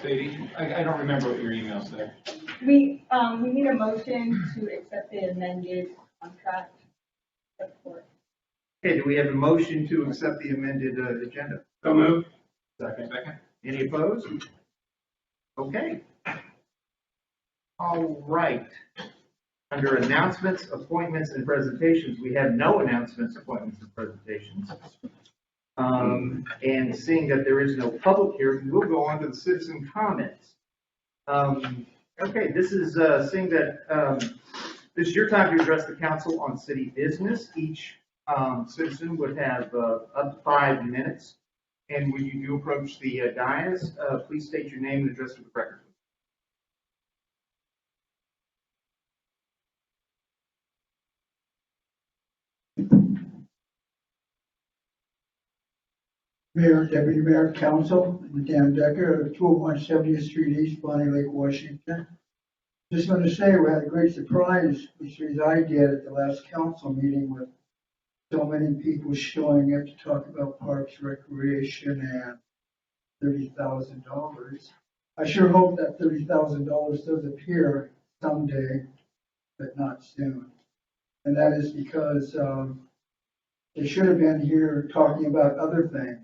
Sadie? I don't remember what your email said. We need a motion to accept the amended contract. Okay, do we have a motion to accept the amended agenda? So moved. Second. Second. Any opposed? Okay. All right. Under announcements, appointments, and presentations, we have no announcements, appointments, and presentations. And seeing that there is no public hearing, we'll go on to the citizen comments. Okay, this is seeing that this is your time to address the council on city business. Each citizen would have up to 5 minutes. And when you do approach the dais, please state your name and address for the record. Mayor, Deputy Mayor, Council, I'm Dan Decker of 201 70th Street East, Bonney Lake, Washington. Just want to say we had a great surprise, which was I did at the last council meeting with so many people showing up to talk about parks, recreation, and $30,000. I sure hope that $30,000 does appear someday, but not soon. And that is because they should have been here talking about other things,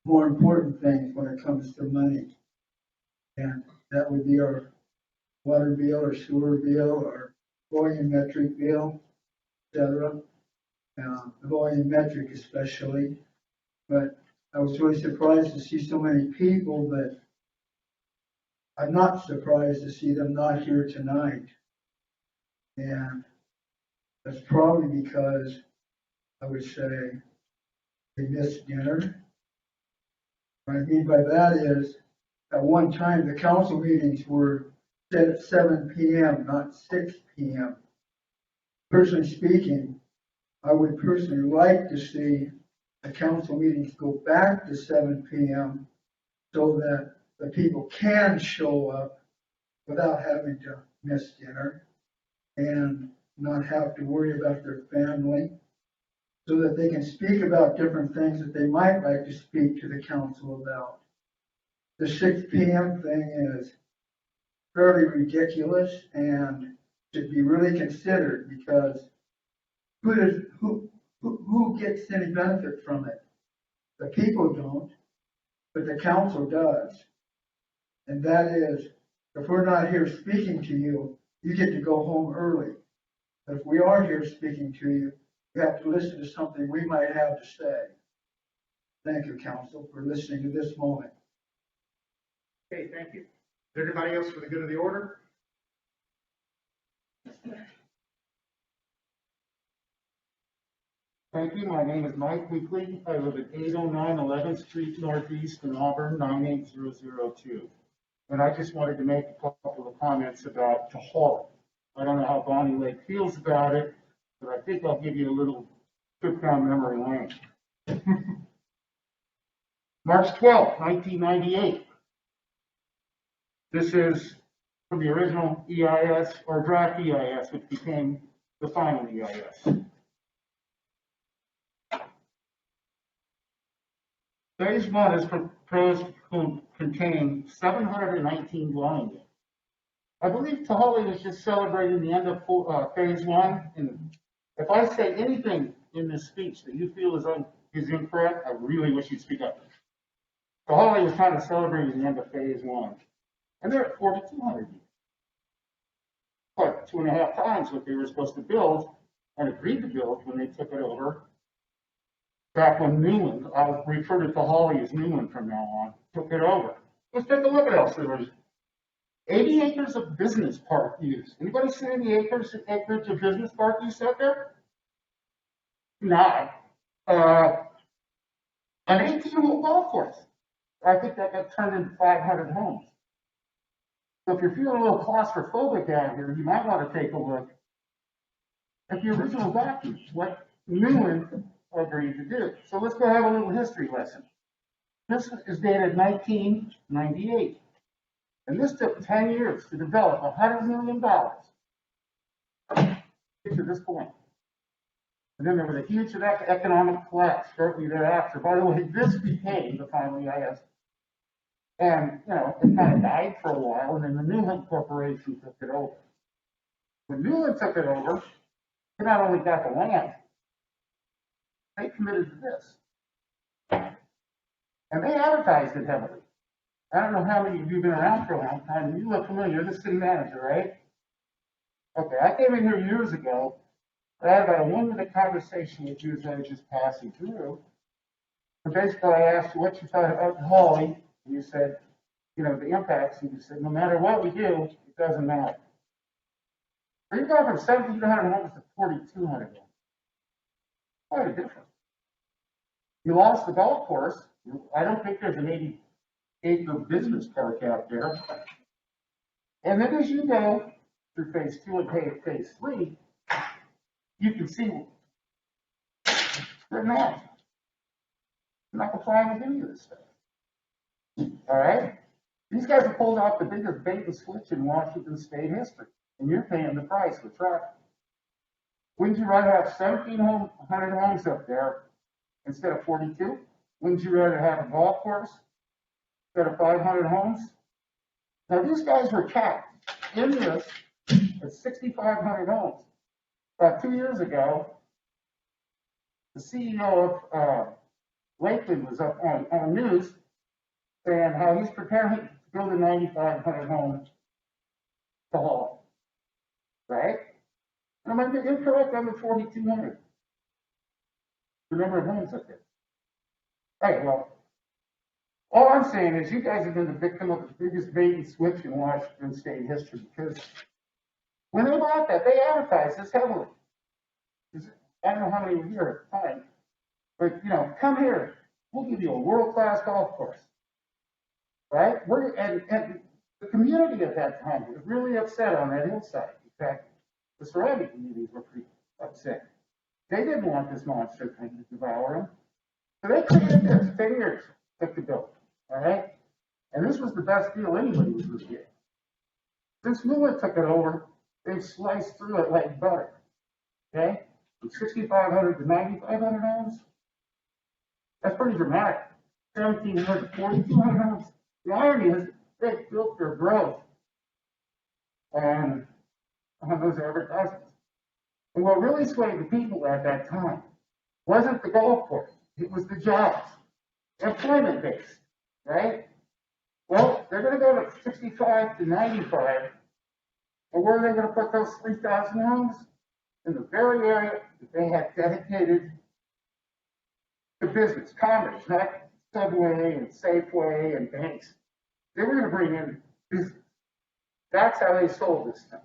more important things when it comes to money. And that would be our water bill or sewer bill or volumetric bill, etc. The volumetric especially. But I was really surprised to see so many people, but I'm not surprised to see them not here tonight. And that's probably because I would say they missed dinner. What I mean by that is, at one time, the council meetings were set at 7 p.m., not 6 p.m. Personally speaking, I would personally like to see the council meetings go back to 7 p.m. so that the people can show up without having to miss dinner and not have to worry about their family, so that they can speak about different things that they might like to speak to the council about. The 6 p.m. thing is fairly ridiculous and should be really considered, because who gets any benefit from it? The people don't, but the council does. And that is, if we're not here speaking to you, you get to go home early. But if we are here speaking to you, you have to listen to something we might have to say. Thank you, council, for listening to this moment. Okay, thank you. Is there anybody else for the good of the order? Thank you. My name is Mike Weekly. I live at 809 11th Street Northeast in Auburn, 98002. And I just wanted to make a couple of comments about Tahali. I don't know how Bonney Lake feels about it, but I think I'll give you a little trip down memory lane. March 12th, 1998. This is from the original EIS, or draft EIS, which became the final EIS. Phase 1 is proposed to contain 719 dwelling units. I believe Tahali was just celebrating the end of phase 1, and if I say anything in this speech that you feel is incorrect, I really wish you'd speak up. Tahali was kind of celebrating the end of phase 1, and they're at 4,200 units. But 2.5 times what they were supposed to build and agreed to build when they took it over. Back when Newland, I'll refer to Tahali as Newland from now on, took it over. Let's take a look at else. There was 80 acres of business park use. Anybody see any acres of business park use out there? Not. An 18-hole golf course. I think that got turned into 500 homes. So if you're feeling a little claustrophobic out here, you might want to take a look at the original document, what Newland agreed to do. So let's go have a little history lesson. This is dated 1998. And this took 10 years to develop $100 million to get to this point. And then there was a huge economic collapse shortly thereafter. By the way, this became the final EIS. And, you know, it kind of died for a while, and then the Newland Corporation took it over. When Newland took it over, they not only got the land, they committed to this. And they advertised it heavily. I don't know how many of you have been around for a long time. You look familiar. You're the city manager, right? Okay, I came in here years ago. I had about a 1-minute conversation with you as I was just passing through. And basically, I asked you what you thought about Holly. And you said, you know, the impacts. And you said, no matter what we do, it doesn't matter. So you've gone from 1,700 homes to 4,200 homes. Quite a difference. You lost the golf course. I don't think there's an 80-acre business park out there. And then as you go through phase 2 and phase 3, you can see they're not complying with any of this stuff. All right? These guys have pulled off the biggest bait and switch in Washington state history, and you're paying the price with traffic. Wouldn't you rather have 1,700 homes up there instead of 42? Wouldn't you rather have a golf course instead of 500 homes? Now, these guys were capped in this at 6,500 homes. About 2 years ago, the CEO of Lakeland was up on the news saying how he's preparing to build a 9,500 home to haul. Right? And am I incorrect on the 4,200? The number of homes up there. Hey, well, all I'm saying is you guys have been the victim of the biggest bait and switch in Washington state history, because when they bought that, they advertised this heavily. I don't know how many were here at the time, but, you know, come here. We'll give you a world-class golf course. Right? And the community at that time was really upset on that hillside. In fact, the surrounding communities were pretty upset. They didn't want this monster thing to devour them. So they created this. 10 years took to build. All right? And this was the best deal anybody was going to get. Since Newland took it over, they've sliced through it like butter. Okay? From 6,500 to 9,500 homes. That's pretty dramatic. 1,700 to 4,200 homes. The irony is they built their growth on those advertisements. And what really swayed the people at that time wasn't the golf course. It was the jobs, employment based, right? Well, they're going to go to 65 to 95. And where are they going to put those 3,000 homes? In the very area that they had dedicated to business, commerce, not Subway and Safeway and banks. They were going to bring in business. That's how they sold this thing.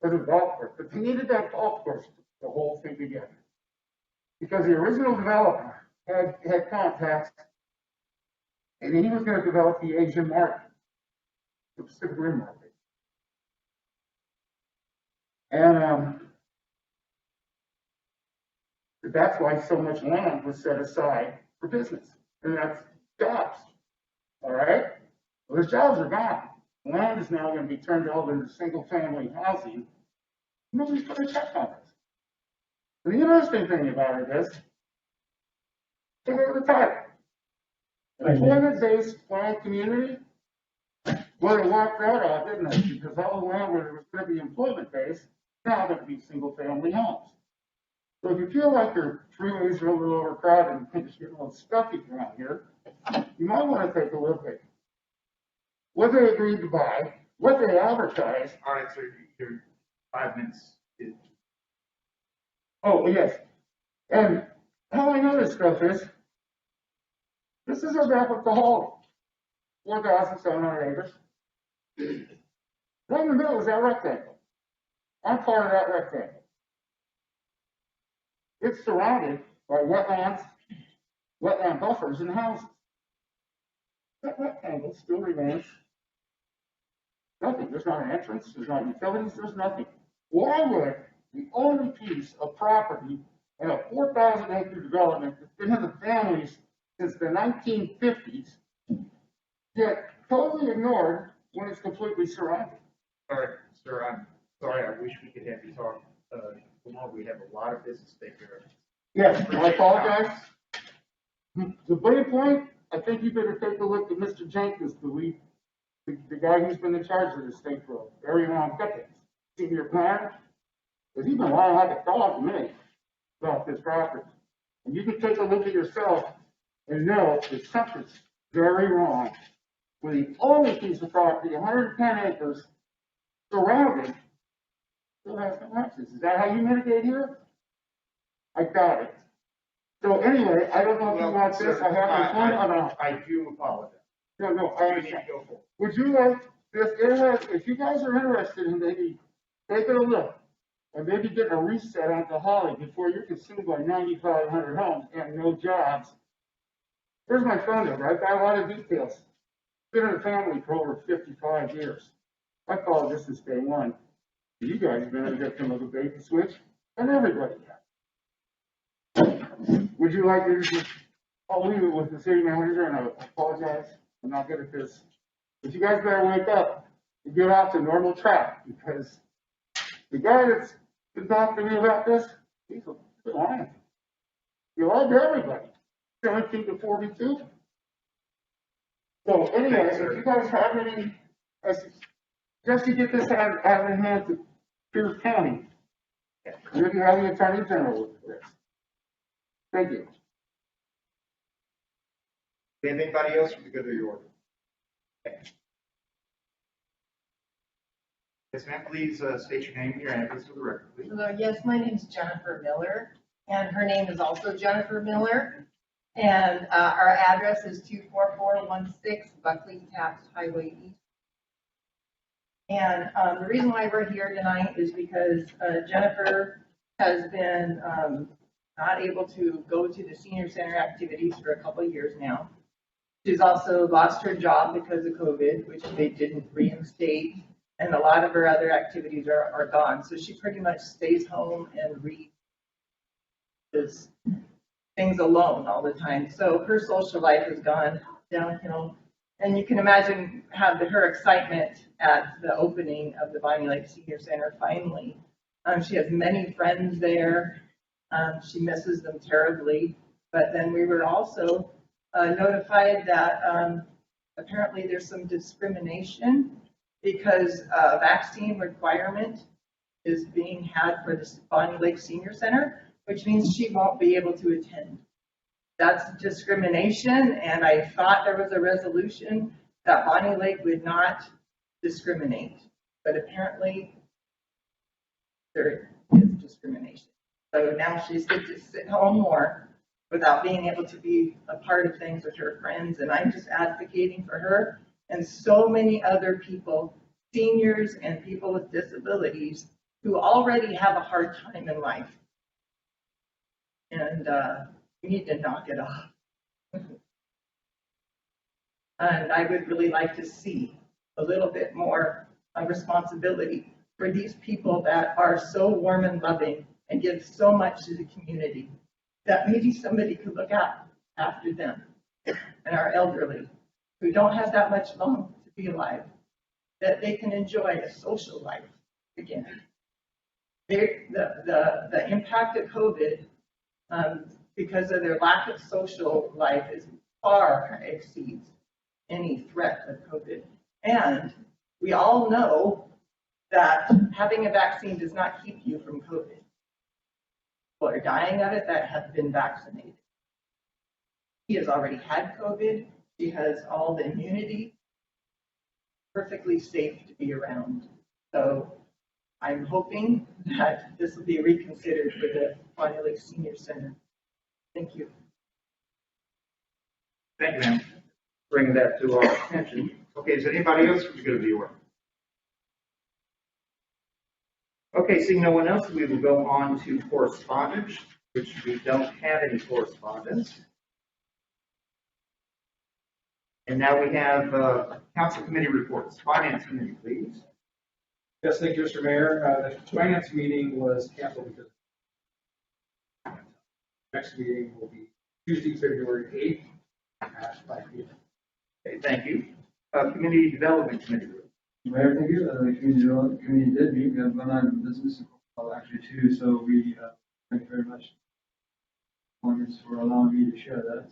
For the golf course. But they needed that golf course to put the whole thing together. Because the original developer had contacts, and he was going to develop the Asian market, the Pacific Rim market. And that's why so much land was set aside for business. And that's jobs. All right? Well, those jobs are gone. Land is now going to be turned over into single-family housing. Nobody's going to check on this. And the interesting thing about it is, take a look at the title. Employment-based planned community. Well, they walked that out, didn't they? Because all the land where there was going to be employment-based, now going to be single-family homes. So if you feel like your freeways are a little overcrowded and things get a little stuffy around here, you might want to take a look at what they agreed to buy, what they advertised. All right, so your 5 minutes. Oh, yes. And how I know this stuff is, this is a map of the whole 4,700 acres. Right in the middle is that rectangle. I'm part of that rectangle. It's surrounded by wetlands, wetland buffers, and houses. That rectangle still remains nothing. There's not an entrance, there's not utilities, there's nothing. Why would the only piece of property in a 4,000 acre development that's been in the families since the 1950s get totally ignored when it's completely surrounded? All right, sir, I'm sorry. I wish we could have you talk more. We have a lot of business to take care of. Yes, I apologize. The bullet point, I think you better take a look at Mr. Jenkins, the guy who's been in charge of this thing for a very long decades. Senior planner, because he's been lying like a dog to me about this property. And you can take a look at yourself and know that something's very wrong with the only piece of property, 110 acres, surrounding, still has no access. Is that how you mitigate here? I doubt it. So anyway, I don't know if you want this, I have my phone on. I do apologize. No, I You need to understand. go forward. Would you like this, if you guys are interested in maybe taking a look and maybe getting a reset on the Holly before you're consumed by 9,500 homes and no jobs, here's my phone number. I've got a lot of details. Been in the family for over 55 years. I call this is day one. You guys have been a victim of a bait and switch, and everybody has. Would you like me to just, I'll leave it with the city manager and I apologize. I'm not good at this. But you guys better wake up and get off the normal track because the guy that's been talking to me about this, he's lying. You lied to everybody. 17 to 42. So anyway, if you guys have any, just to get this out of the hands of Pierce County, maybe have the Attorney General look at this. Thank you. Anybody else for the good of the order? Okay. Yes, ma'am, please state your name and your address for the record, please. Yes, my name is Jennifer Miller, and her name is also Jennifer Miller. And our address is 24416 Buckley Taft Highway East. And the reason why we're here tonight is because Jennifer has been not able to go to the senior center activities for a couple of years now. She's also lost her job because of COVID, which they didn't reinstate, and a lot of her other activities are gone. So she pretty much stays home and reads things alone all the time. So her social life has gone downhill. And you can imagine her excitement at the opening of the Bonney Lake Senior Center finally. She has many friends there. She misses them terribly. But then we were also notified that apparently there's some discrimination because a vaccine requirement is being had for the Bonney Lake Senior Center, which means she won't be able to attend. That's discrimination, and I thought there was a resolution that Bonney Lake would not discriminate, but apparently there is discrimination. So now she's going to sit home more without being able to be a part of things with her friends, and I'm just advocating for her and so many other people, seniors and people with disabilities, who already have a hard time in life. And we need to knock it off. And I would really like to see a little bit more responsibility for these people that are so warm and loving and give so much to the community, that maybe somebody could look out after them and our elderly who don't have that much long to be alive, that they can enjoy a social life again. The impact of COVID, because of their lack of social life, is far exceeds any threat of COVID. And we all know that having a vaccine does not keep you from COVID. People are dying of it that have been vaccinated. She has already had COVID. She has all the immunity, perfectly safe to be around. So I'm hoping that this will be reconsidered for the Bonney Lake Senior Center. Thank you. Thank you, ma'am. Bringing that to our attention. Okay, is there anybody else who's going to be aware? Okay, seeing no one else, we will go on to correspondence, which we don't have any correspondence. And now we have council committee reports. Finance committee, please. Yes, thank you, Mr. Mayor. The finance meeting was canceled because next meeting will be Tuesday, February 8th at 5 p.m. Okay, thank you. Community development committee. Mayor, thank you. The community development committee did meet. We have one item of business, actually two. So we thank you very much for allowing me to share that.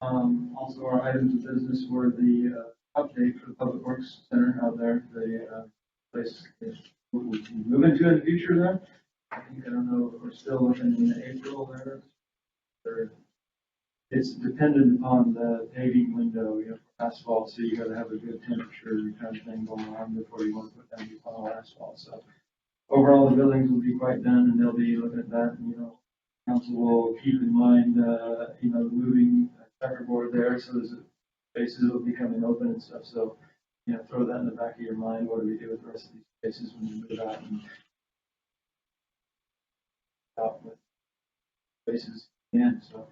Also, our items of business were the update for the Public Works Center out there, the place that we'll be moving to in the future there. I think, I don't know, if we're still looking in April there. It's dependent upon the paving window, you know, for asphalt, so you gotta have a good temperature kind of thing going on before you want to put down the final asphalt, so. Overall, the buildings will be quite done, and they'll be looking at that, and, you know, council will keep in mind, you know, moving checkerboard there, so there's spaces will be coming open and stuff, so, you know, throw that in the back of your mind, what do we do with the rest of these spaces when you move out and out with spaces in, so.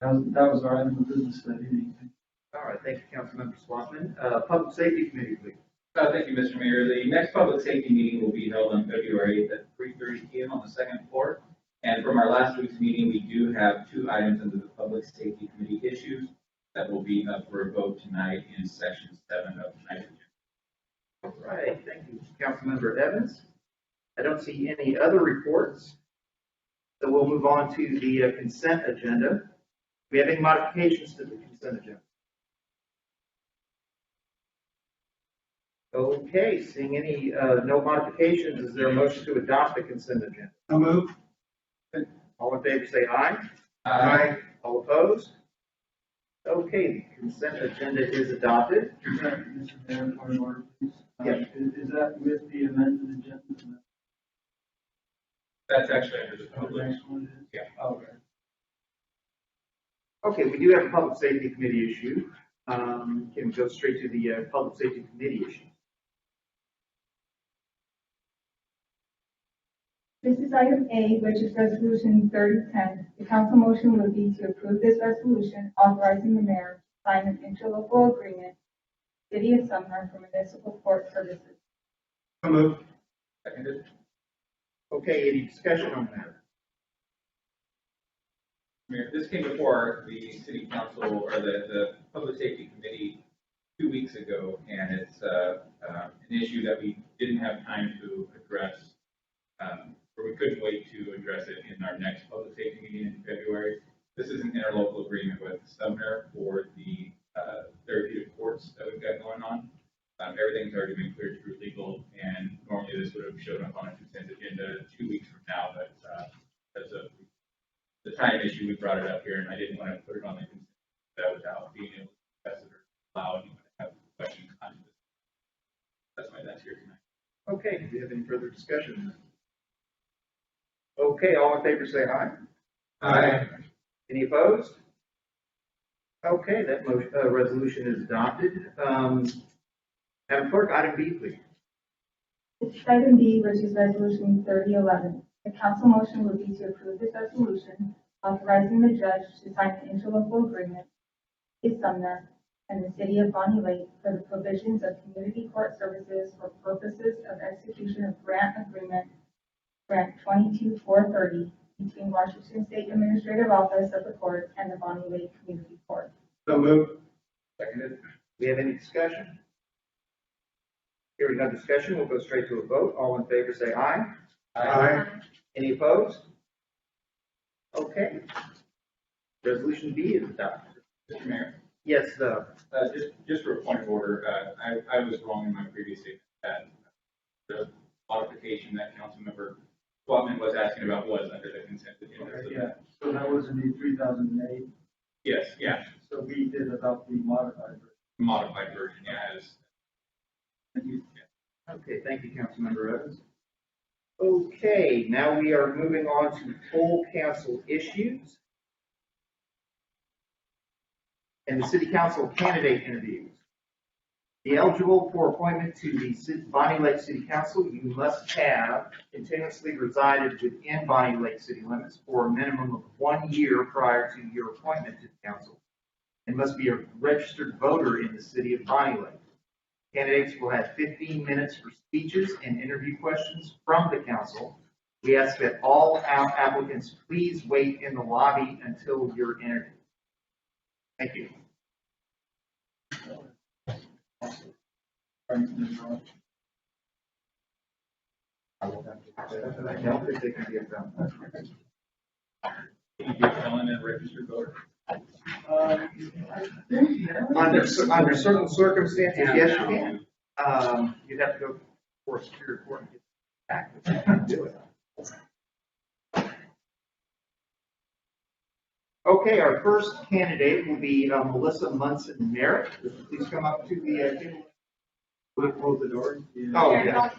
That was our item of business that evening. All right, thank you, Councilmember Swatman. Public Safety Committee, please. Thank you, Mr. Mayor. The next public safety meeting will be held on February 8th at 3:30 p.m. on the second floor. And from our last week's meeting, we do have 2 items under the Public Safety Committee issues that will be up for a vote tonight in section 7 of tonight's agenda. All right, thank you, Councilmember Evans. I don't see any other reports. So we'll move on to the consent agenda. Do we have any modifications to the consent agenda? Okay, seeing any, no modifications, is there a motion to adopt the consent agenda? I'll move. All in favor, say aye. All opposed? Okay, the consent agenda is adopted. Mr. Mayor, point of order, please. Yes. Is that with the amended agenda? That's actually under the The public. next one is? Yeah. Okay. Okay, we do have a Public Safety Committee issue. Can we go straight to the Public Safety Committee issue? This is item A, which is resolution 3010. The council motion would be to approve this resolution authorizing the mayor to sign an interlocal agreement, City of Sumner for municipal court services. I'll move. Seconded. Okay, any discussion on that? Mayor, this came before the city council or the public safety committee 2 weeks ago, and it's an issue that we didn't have time to address, or we couldn't wait to address it in our next public safety meeting in February. This is an interlocal agreement with Sumner for the therapeutic courts that we've got going on. Everything's already been cleared through legal, and normally this would have shown up on a consent agenda 2 weeks from now, but as of the time issue, we brought it up here, and I didn't want to put it on the consent agenda without being able to discuss it or allow anyone to have questions on this. That's why that's here tonight. Okay, do we have any further discussion? Okay, all in favor say aye. Aye. Any opposed? Okay, that motion, resolution is adopted. Madam Clerk, item B, please. This is item B, which is resolution 3011. The council motion would be to approve this resolution authorizing the judge to sign an interlocal agreement with Sumner and the city of Bonney Lake for the provisions of community court services for purposes of execution of grant agreement, grant 22430, between Washington State Administrative Office of the Court and the Bonney Lake Community Court. So move. Seconded. Do we have any discussion? Hearing no discussion, we'll go straight to a vote. All in favor say aye. Aye. Any opposed? Okay. Resolution B is adopted. Mr. Mayor, Yes, just for a point of order, I was wrong in my previous statement that the modification that Councilmember Swatman was asking about was under the consent agenda. Okay, yeah, so that was in the 3008, Yes, yeah, so we did adopt the modified version. modified version, yeah, as Thank you. okay, thank you, Councilmember Evans. Okay, now we are moving on to full council issues. And the city council candidate interviews. The eligible for appointment to the Bonney Lake City Council, you must have continuously resided within Bonney Lake city limits for a minimum of 1 year prior to your appointment to the council, and must be a registered voter in the city of Bonney Lake. Candidates will have 15 minutes for speeches and interview questions from the council. We ask that all applicants please wait in the lobby until you're interviewed. Thank you. I don't think they can be done. Can you be a felon and registered voter? Under certain circumstances, yes, you can. You'd have to go for a secure court and get back, but you can't do it. Okay, our first candidate will be Melissa Munson Merritt. Please come up to the table. Will it close the door? Oh, yeah.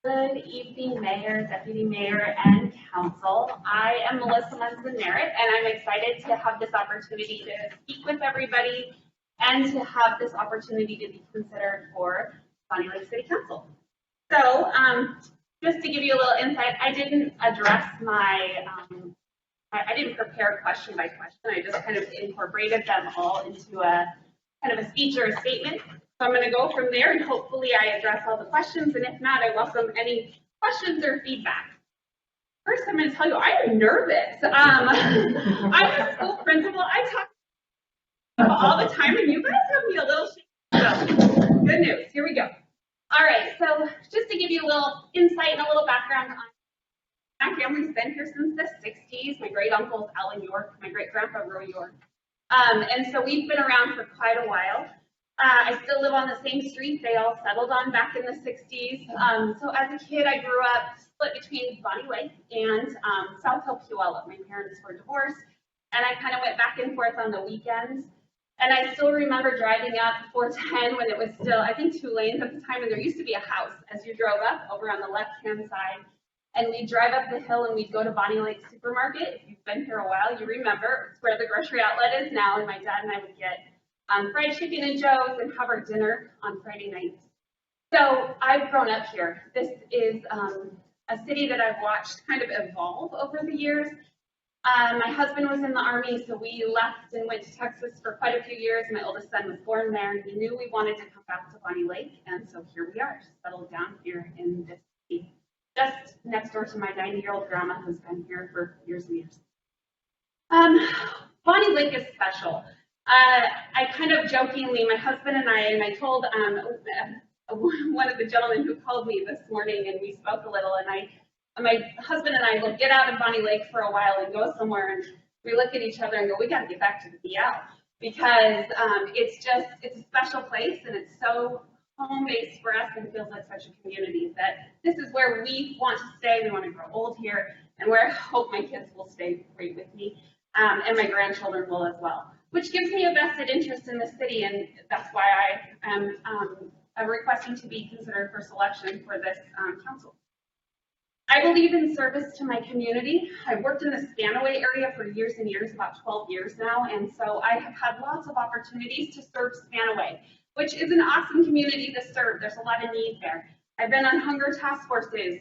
Good evening, Mayor, Deputy Mayor, and Council. I am Melissa Munson Merritt, and I'm excited to have this opportunity to speak with everybody and to have this opportunity to be considered for Bonney Lake City Council. So, just to give you a little insight, I didn't address my, I didn't prepare question by question. I just kind of incorporated them all into a kind of a speech or a statement. So I'm going to go from there, and hopefully I address all the questions, and if not, I welcome any questions or feedback. First, I'm going to tell you, I am nervous. I'm a school principal. I talk all the time, and you guys have me a little shaky. So, good news. Here we go. All right, so just to give you a little insight and a little background on my family's been here since the 60s. My great uncle is Alan York, my great grandpa Roy York. And so we've been around for quite a while. I still live on the same street they all settled on back in the 60s. So as a kid, I grew up split between Bonney Lake and South Hill Puyallup. My parents were divorced, and I kind of went back and forth on the weekends. And I still remember driving up 410 when it was still, I think, 2 lanes at the time, and there used to be a house as you drove up over on the left-hand side. And we'd drive up the hill and we'd go to Bonney Lake Supermarket. If you've been here a while, you remember it's where the grocery outlet is now, and my dad and I would get fried chicken and Joe's and have our dinner on Friday nights. So I've grown up here. This is a city that I've watched kind of evolve over the years. My husband was in the Army, so we left and went to Texas for quite a few years. My oldest son was born there, and we knew we wanted to come back to Bonney Lake, and so here we are, settled down here in this city, just next door to my 90-year-old grandma who's been here for years and years. Bonney Lake is special. I kind of jokingly, my husband and I told one of the gentlemen who called me this morning, and we spoke a little, and my husband and I will get out of Bonney Lake for a while and go somewhere, and we look at each other and go, we got to get back to the BL, because it's a special place, and it's so home-based for us and feels like such a community that this is where we want to stay. We want to grow old here, and where I hope my kids will stay right with me, and my grandchildren will as well, which gives me a vested interest in the city, and that's why I am requesting to be considered for selection for this council. I believe in service to my community. I've worked in the Spanaway area for years and years, about 12 years now, and so I have had lots of opportunities to serve Spanaway, which is an awesome community to serve. There's a lot of need there. I've been on hunger task forces,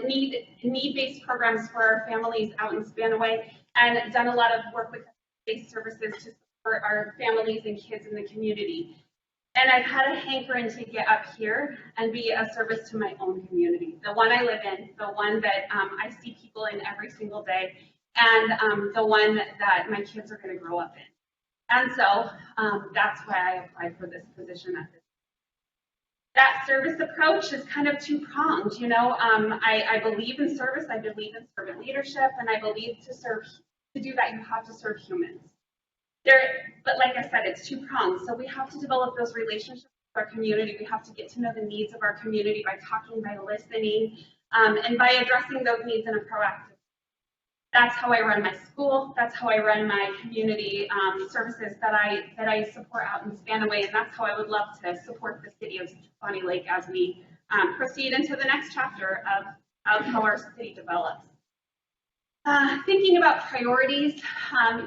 need-based programs for our families out in Spanaway, and done a lot of work with based services to support our families and kids in the community. And I've had a hankering to get up here and be a service to my own community, the one I live in, the one that I see people in every single day, and the one that my kids are going to grow up in. And so that's why I applied for this position at this. That service approach is kind of two-pronged, you know. I believe in service, I believe in servant leadership, and I believe to do that you have to serve humans. But like I said, it's two-pronged. So we have to develop those relationships with our community. We have to get to know the needs of our community by talking, by listening, and by addressing those needs in a proactive way. That's how I run my school. That's how I run my community services that I support out in Spanaway, and that's how I would love to support the city of Bonney Lake as we proceed into the next chapter of how our city develops. Thinking about priorities,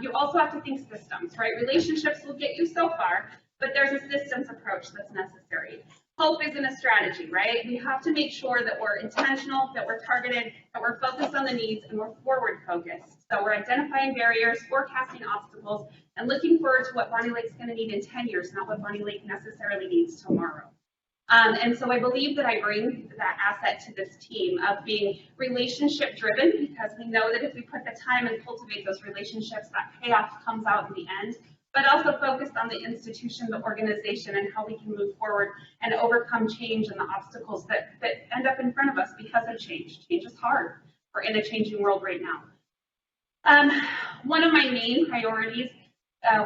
you also have to think systems, right? Relationships will get you so far, but there's a systems approach that's necessary. Hope isn't a strategy, right? We have to make sure that we're intentional, that we're targeted, that we're focused on the needs, and we're forward focused. So we're identifying barriers, forecasting obstacles, and looking forward to what Bonney Lake's going to need in 10 years, not what Bonney Lake necessarily needs tomorrow. And so I believe that I bring that asset to this team of being relationship driven, because we know that if we put the time and cultivate those relationships, that payoff comes out in the end, but also focused on the institution, the organization, and how we can move forward and overcome change and the obstacles that end up in front of us because of change. Change is hard. We're in a changing world right now. One of my main priorities,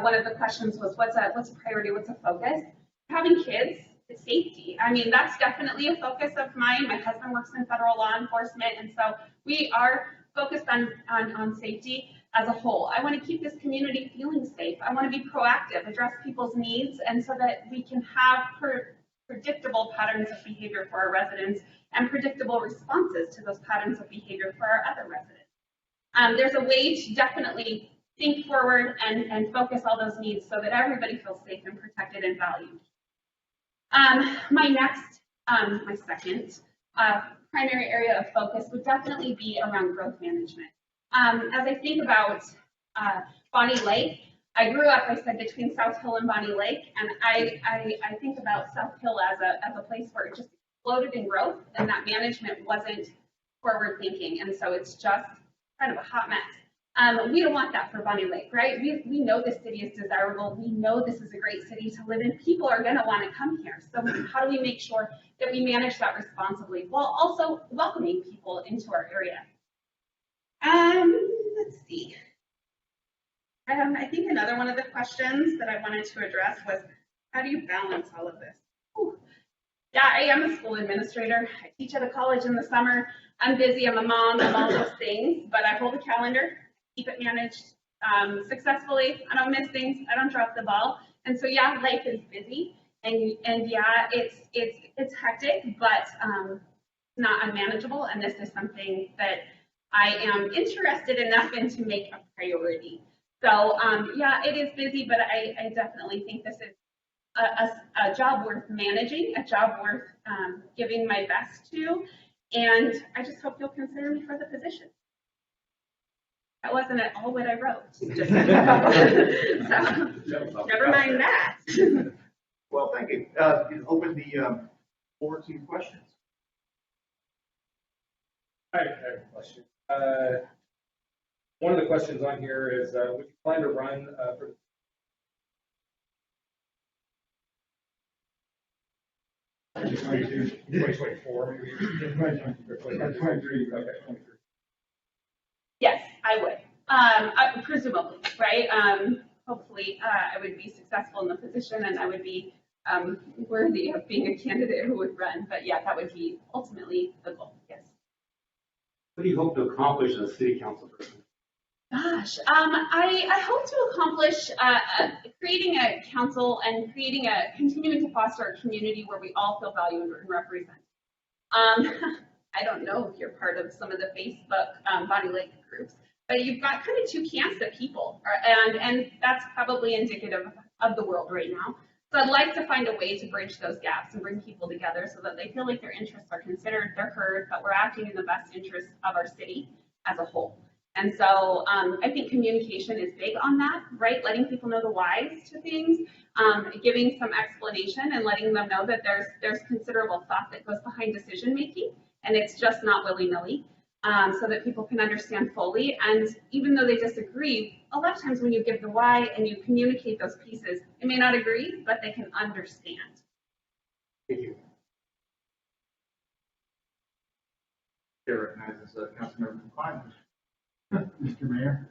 one of the questions was, what's a priority, what's a focus? Having kids, it's safety. I mean, that's definitely a focus of mine. My husband works in federal law enforcement, and so we are focused on safety as a whole. I want to keep this community feeling safe. I want to be proactive, address people's needs, and so that we can have predictable patterns of behavior for our residents and predictable responses to those patterns of behavior for our other residents. There's a way to definitely think forward and focus all those needs so that everybody feels safe and protected and valued. My second primary area of focus would definitely be around growth management. As I think about Bonney Lake, I grew up, I said, between South Hill and Bonney Lake, and I think about South Hill as a place where it just exploded in growth, and that management wasn't forward thinking, and so it's just kind of a hot mess. We don't want that for Bonney Lake, right? We know this city is desirable. We know this is a great city to live in. People are going to want to come here. So how do we make sure that we manage that responsibly while also welcoming people into our area? Let's see. I think another one of the questions that I wanted to address was, how do you balance all of this? Whew. Yeah, I am a school administrator. I teach at a college in the summer. I'm busy. I'm a mom. I'm all those things, but I hold a calendar, keep it managed successfully. I don't miss things. I don't drop the ball. And so, yeah, life is busy, and yeah, it's hectic, but not unmanageable. And this is something that I am interested enough in to make a priority. So, yeah, it is busy, but I definitely think this is a job worth managing, a job worth giving my best to, and I just hope you'll consider me for the position. That wasn't at all what I wrote. Just so, never mind that. Well, thank you. You open the floor to questions. I have a question. One of the questions on here is, would you plan to run for 2024, maybe? 23. Okay, 23. Yes, I would. Presumably, right? Hopefully, I would be successful in the position, and I would be worthy of being a candidate who would run. But yeah, that would be ultimately the goal. Yes. What do you hope to accomplish as a city council person? Gosh, I hope to accomplish creating a council and continuing to foster a community where we all feel valued and represented. I don't know if you're part of some of the Facebook Bonney Lake groups, but you've got kind of two camps of people, and that's probably indicative of the world right now. So I'd like to find a way to bridge those gaps and bring people together so that they feel like their interests are considered, they're heard, but we're acting in the best interest of our city as a whole. And so I think communication is big on that, right? Letting people know the whys to things, giving some explanation and letting them know that there's considerable thought that goes behind decision making, and it's just not willy-nilly, so that people can understand fully. And even though they disagree, a lot of times when you give the why and you communicate those pieces, they may not agree, but they can understand. Thank you. Chair recognizes Councilmember Klein. Mr. Mayor,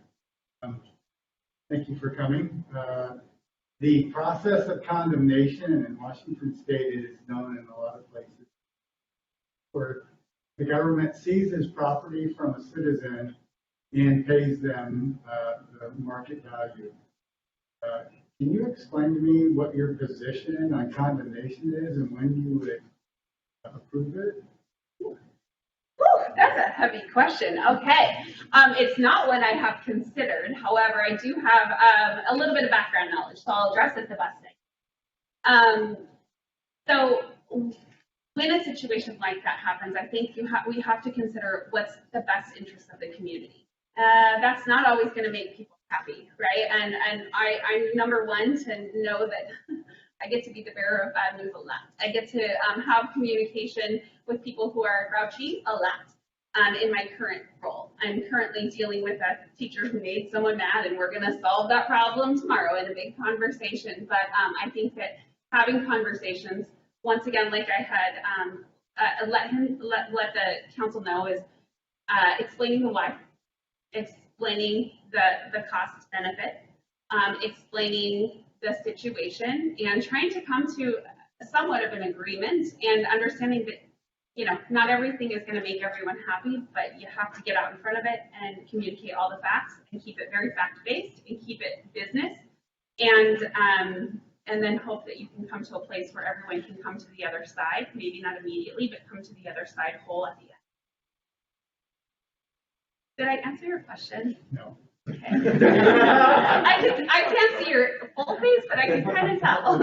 thank you for coming. The process of condemnation in Washington State is known in a lot of places, where the government seizes property from a citizen and pays them the market value. Can you explain to me what your position on condemnation is and when you would approve it? That's a heavy question. Okay. It's not one I have considered. However, I do have a little bit of background knowledge, so I'll address it the best way. So when a situation like that happens, I think we have to consider what's the best interest of the community. That's not always going to make people happy, right? And I'm number one to know that I get to be the bearer of bad news a lot. I get to have communication with people who are grouchy a lot. In my current role, I'm currently dealing with a teacher who made someone mad, and we're going to solve that problem tomorrow in a big conversation. But I think that having conversations, once again, like I had let the council know, is explaining the why, explaining the cost benefit, explaining the situation, and trying to come to somewhat of an agreement, and understanding that, you know, not everything is going to make everyone happy, but you have to get out in front of it and communicate all the facts and keep it very fact-based and keep it business, and then hope that you can come to a place where everyone can come to the other side, maybe not immediately, but come to the other side whole at the end. Did I answer your question? No. Okay. I can't see your full face, but I can kind of tell.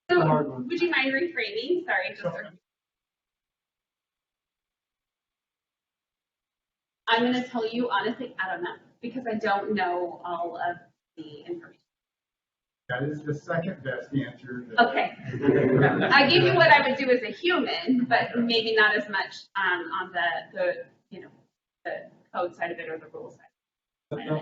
So, would you mind reframing? Sorry, just. I'm going to tell you honestly, I don't know, because I don't know all of the information. That is the second best answer. Okay. I gave you what I would do as a human, but maybe not as much on the you know, the code side of it or the rules side.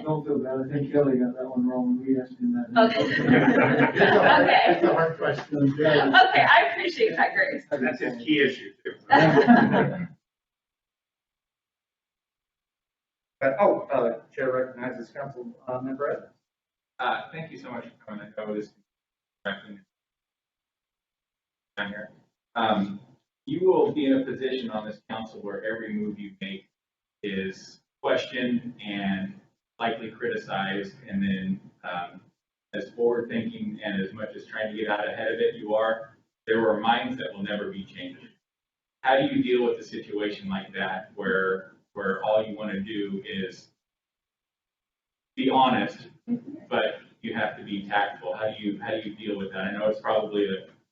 Don't feel bad. I think Kelly got that one wrong when we asked him that. Okay. It's Okay. a hard question. Okay, I appreciate that, Grace. That's his key issue too. Chair recognizes Council Member Evans. Thank you so much for coming. I know this down here. You will be in a position on this council where every move you make is questioned and likely criticized, and then as forward thinking and as much as trying to get out ahead of it you are, there are minds that will never be changed. How do you deal with a situation like that where all you want to do is be honest, but you have to be tactful? How do you deal with that? I know it's probably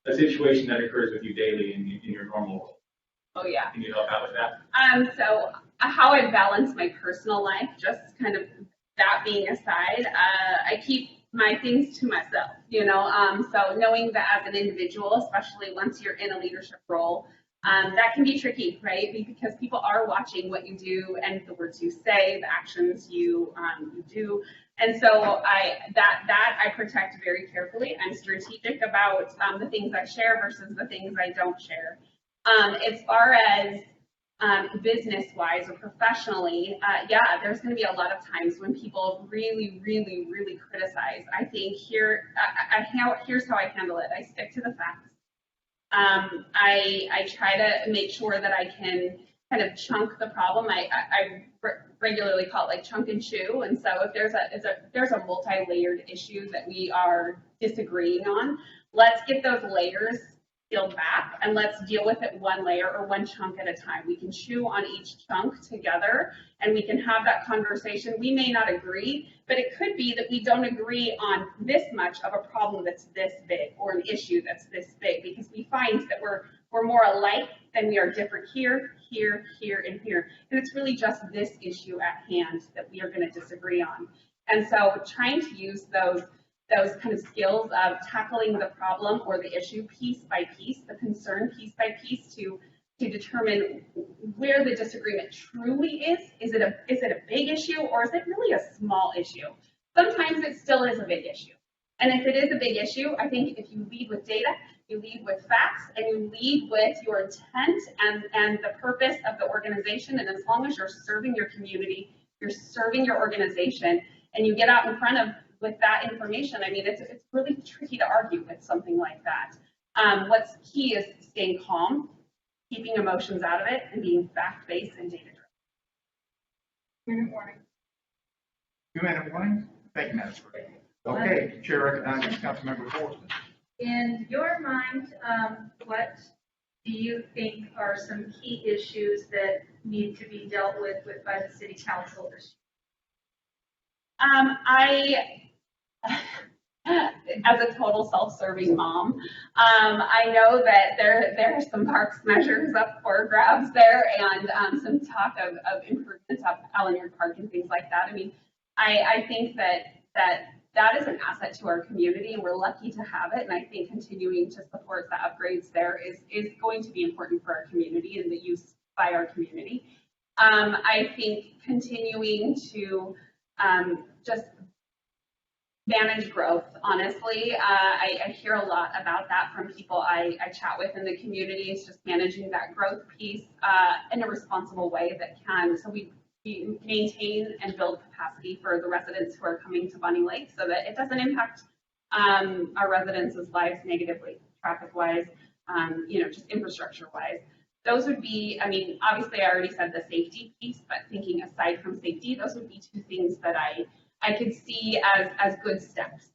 a situation that occurs with you daily in your normal role. Oh, yeah. Can you help out with that? So how I balance my personal life, just kind of that being aside, I keep my things to myself, you know, so knowing that as an individual, especially once you're in a leadership role, that can be tricky, right? Because people are watching what you do and the words you say, the actions you do. And so I protect very carefully. I'm strategic about the things I share versus the things I don't share. As far as business-wise or professionally, yeah, there's going to be a lot of times when people really, really, really criticize. I think here's how I handle it. I stick to the facts. I try to make sure that I can kind of chunk the problem. I regularly call it like chunk and chew. And so if there's a multi-layered issue that we are disagreeing on, let's get those layers peeled back and let's deal with it one layer or one chunk at a time. We can chew on each chunk together and we can have that conversation. We may not agree, but it could be that we don't agree on this much of a problem that's this big or an issue that's this big, because we find that we're more alike than we are different here, here, here, and here. And it's really just this issue at hand that we are going to disagree on. And so trying to use those kind of skills of tackling the problem or the issue piece by piece, the concern piece by piece, to determine where the disagreement truly is. Is it a big issue, or is it really a small issue? Sometimes it still is a big issue. And if it is a big issue, I think if you lead with data, you lead with facts, and you lead with your intent and the purpose of the organization, and as long as you're serving your community, you're serving your organization, and you get out in front of with that information, I mean, it's really tricky to argue with something like that. What's key is staying calm, keeping emotions out of it, and being fact-based and data-driven. 2-minute warning. 2-minute warning? Thank you, Madam Secretary. Okay, Chair recognizes Councilmember Ford. In your mind, what do you think are some key issues that need to be dealt with by the city council this year? As a total self-serving mom, I know that there are some parks measures up for grabs there, and some talk of improvements up Allen Park and things like that. I mean, I think that that is an asset to our community, and we're lucky to have it. And I think continuing to support the upgrades there is going to be important for our community and the use by our community. I think continuing to just manage growth, honestly. I hear a lot about that from people I chat with in the community. It's just managing that growth piece in a responsible way that can, so we maintain and build capacity for the residents who are coming to Bonney Lake so that it doesn't impact our residents' lives negatively, traffic-wise, just infrastructure-wise. Those would be, I mean, obviously I already said the safety piece, but thinking aside from safety, those would be two things that I could see as good steps.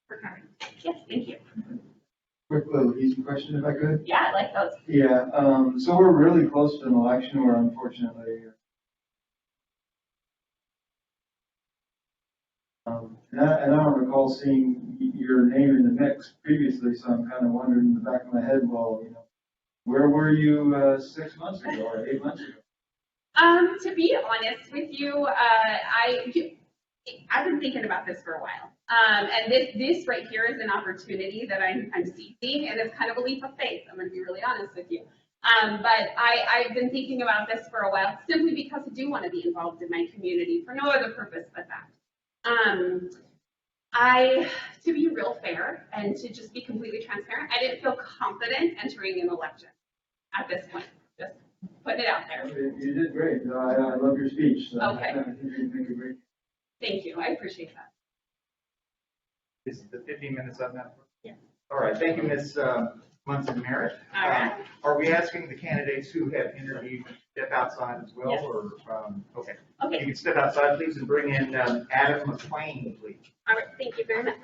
For coming. Yes, thank you. Quick little easy question if I could. Yeah, I like those. Yeah, so we're really close to an election where unfortunately, and I don't recall seeing your name in the mix previously, so I'm kind of wondering in the back of my head, well, where were you 6 months ago or 8 months ago? To be honest with you, I've been thinking about this for a while. And this right here is an opportunity that I'm seizing, and it's kind of a leap of faith. I'm going to be really honest with you. But I've been thinking about this for a while simply because I do want to be involved in my community for no other purpose but that. To be real fair and to just be completely transparent, I didn't feel confident entering an election at this point. Just putting it out there. You did great. No, I love your speech. So Okay. I think you make a great. Thank you. I appreciate that. Is the 15 minutes up now? Yeah. All right, thank you, Ms. Munson Merritt. All right. Are we asking the candidates who have interviewed to step outside as well, Yes. or, okay. Okay. You can step outside, please, and bring in Adam McLean, please. All right. Thank you very much.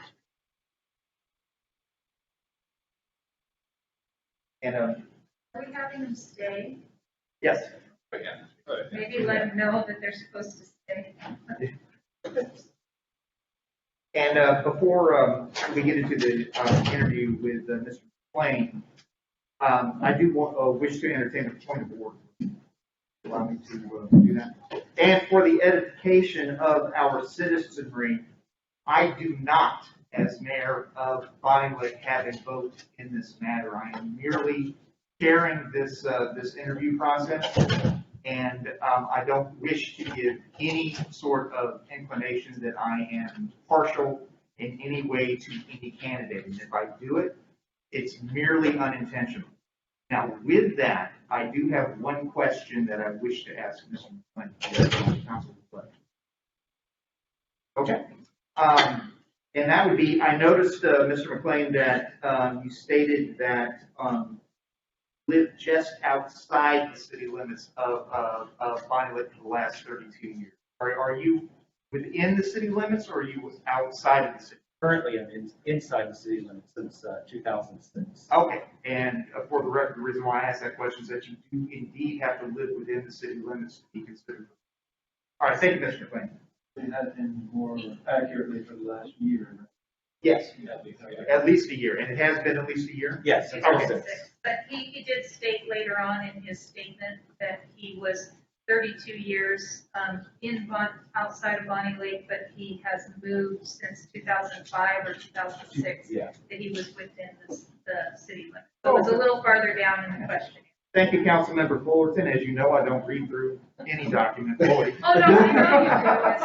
And, Are we having them stay? yes. But yeah, go ahead. Maybe let them know that they're supposed to stay. And before we get into the interview with Mr. McLean, I do wish to entertain a point of order. Allow me to do that. And for the edification of our citizenry, I do not, as mayor of Bonney Lake, have a vote in this matter. I am merely sharing this interview process, and I don't wish to give any sort of inclination that I am partial in any way to any candidate. And if I do it, it's merely unintentional. Now, with that, I do have one question that I wish to ask Mr. McLean. Okay. And that would be, I noticed, Mr. McLean, that you stated that lived just outside the city limits of Bonney Lake for the last 32 years. Are you within the city limits, or are you outside of the city? Currently, I'm inside the city limits since 2006. Okay, and for the record, the reason why I asked that question is that you do indeed have to live within the city limits to be considered. All right, thank you, Mr. McLean. It has been more accurately for the last year. Yes, at least a year, and it has been at least a year? Yes, since Okay. 06. But he did state later on in his statement that he was 32 years outside of Bonney Lake, but he has moved since 2005 or 2006. Yeah. That he was within the city limits. So it was a little farther down in the question. Thank you, Councilmember Fullerton. As you know, I don't read through any document fully. Oh, no, I know you do.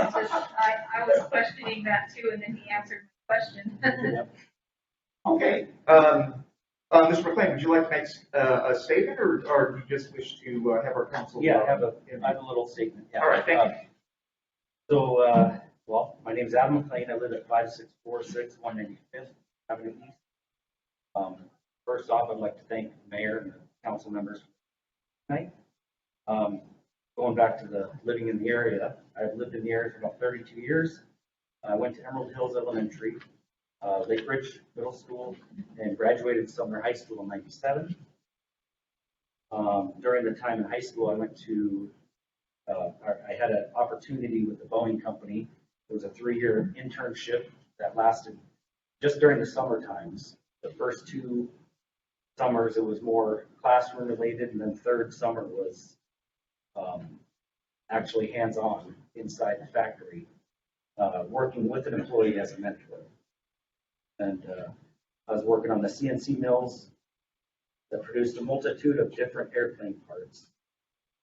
It's just, I was questioning that too, and then he answered my question. Okay. Mr. McLean, would you like to make a statement, or do you just wish to have our council? Yeah, I have a little statement. Yeah. All right, thank you. So, well, my name is Adam McLean. I live at 5646 195th Avenue East. First off, I'd like to thank the mayor and the council members tonight. Going back to the living in the area, I've lived in the area for about 32 years. I went to Emerald Hills Elementary, Lake Ridge Middle School, and graduated Sumner High School in '97. During the time in high school, I went to, I had an opportunity with the Boeing company. It was a 3-year internship that lasted just during the summer times. The first 2 summers, it was more classroom related, and then third summer was actually hands-on inside the factory. working with an employee as a mentor. And I was working on the CNC mills that produced a multitude of different airplane parts.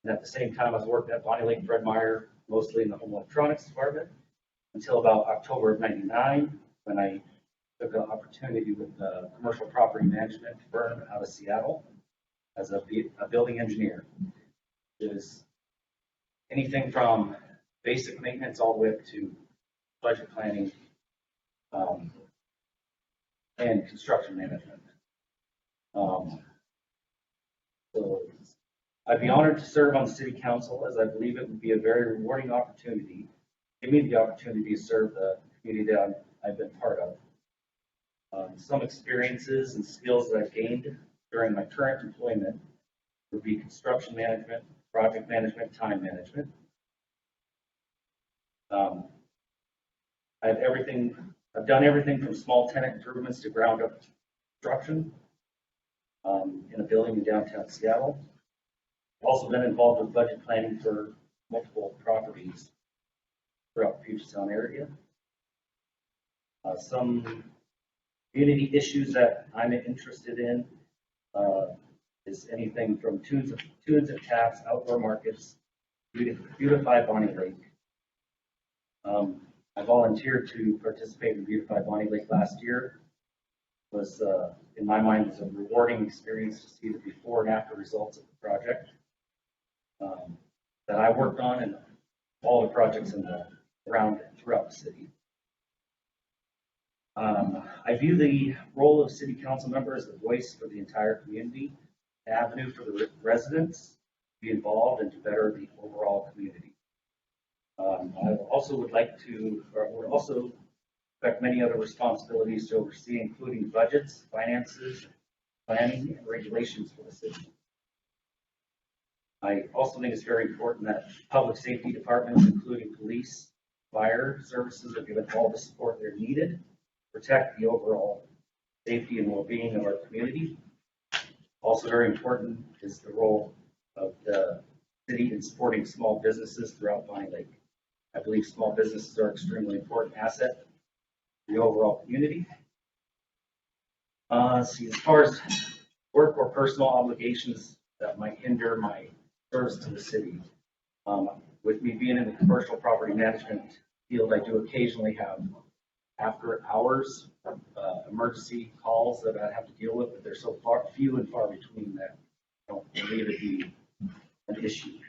And at the same time, I was working at Bonney Lake Fred Meyer, mostly in the home electronics department, until about October of '99, when I took an opportunity with the commercial property management firm out of Seattle as a building engineer. It was anything from basic maintenance all the way up to budget planning and construction management. So I'd be honored to serve on the city council, as I believe it would be a very rewarding opportunity. Give me the opportunity to serve the community that I've been part of. Some experiences and skills that I've gained during my current employment would be construction management, project management, time management. I've done everything from small tenant improvements to ground up construction in a building in downtown Seattle. Also been involved with budget planning for multiple properties throughout the Puget Sound area. Some community issues that I'm interested in is anything from tunes and taps, outdoor markets, beautify Bonney Lake. I volunteered to participate in Beautify Bonney Lake last year. It was, in my mind, was a rewarding experience to see the before and after results of the project that I worked on and all the projects throughout the city. I view the role of city council member as the voice for the entire community, an avenue for the residents to be involved and to better the overall community. I also would also expect many other responsibilities to oversee, including budgets, finances, planning, and regulations for the city. I also think it's very important that public safety departments, including police, fire services, are given all the support they're needed to protect the overall safety and well-being of our community. Also very important is the role of the city in supporting small businesses throughout Bonney Lake. I believe small businesses are an extremely important asset to the overall community. As far as work or personal obligations that might hinder my service to the city, with me being in the commercial property management field, I do occasionally have after hours emergency calls that I have to deal with, but they're so few and far between that I don't believe it be an issue.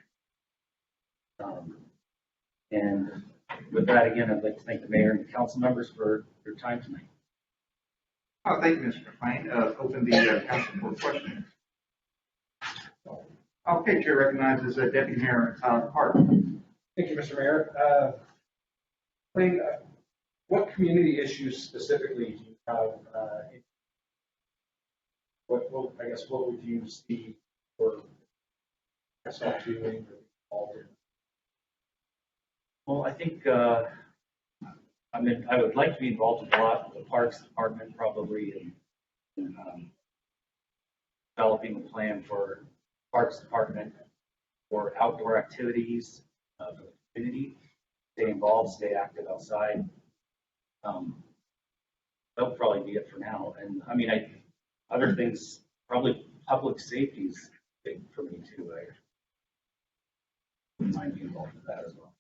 And with that, again, I'd like to thank the mayor and the council members for their time tonight. Oh, thank you, Mr. McLean. Open the council for questions. Okay, Chair recognizes Deputy Mayor Hart. Thank you, Mr. Mayor. Wayne, what community issues specifically do you have? What would you see for myself doing or involved in? Well, I think I would like to be involved in a lot with the Parks Department, probably in developing a plan for Parks Department for outdoor activities for the community. Stay involved, stay active outside. That'll probably be it for now. And I mean, other things, probably public safety is big for me too. I wouldn't mind being involved with that as well.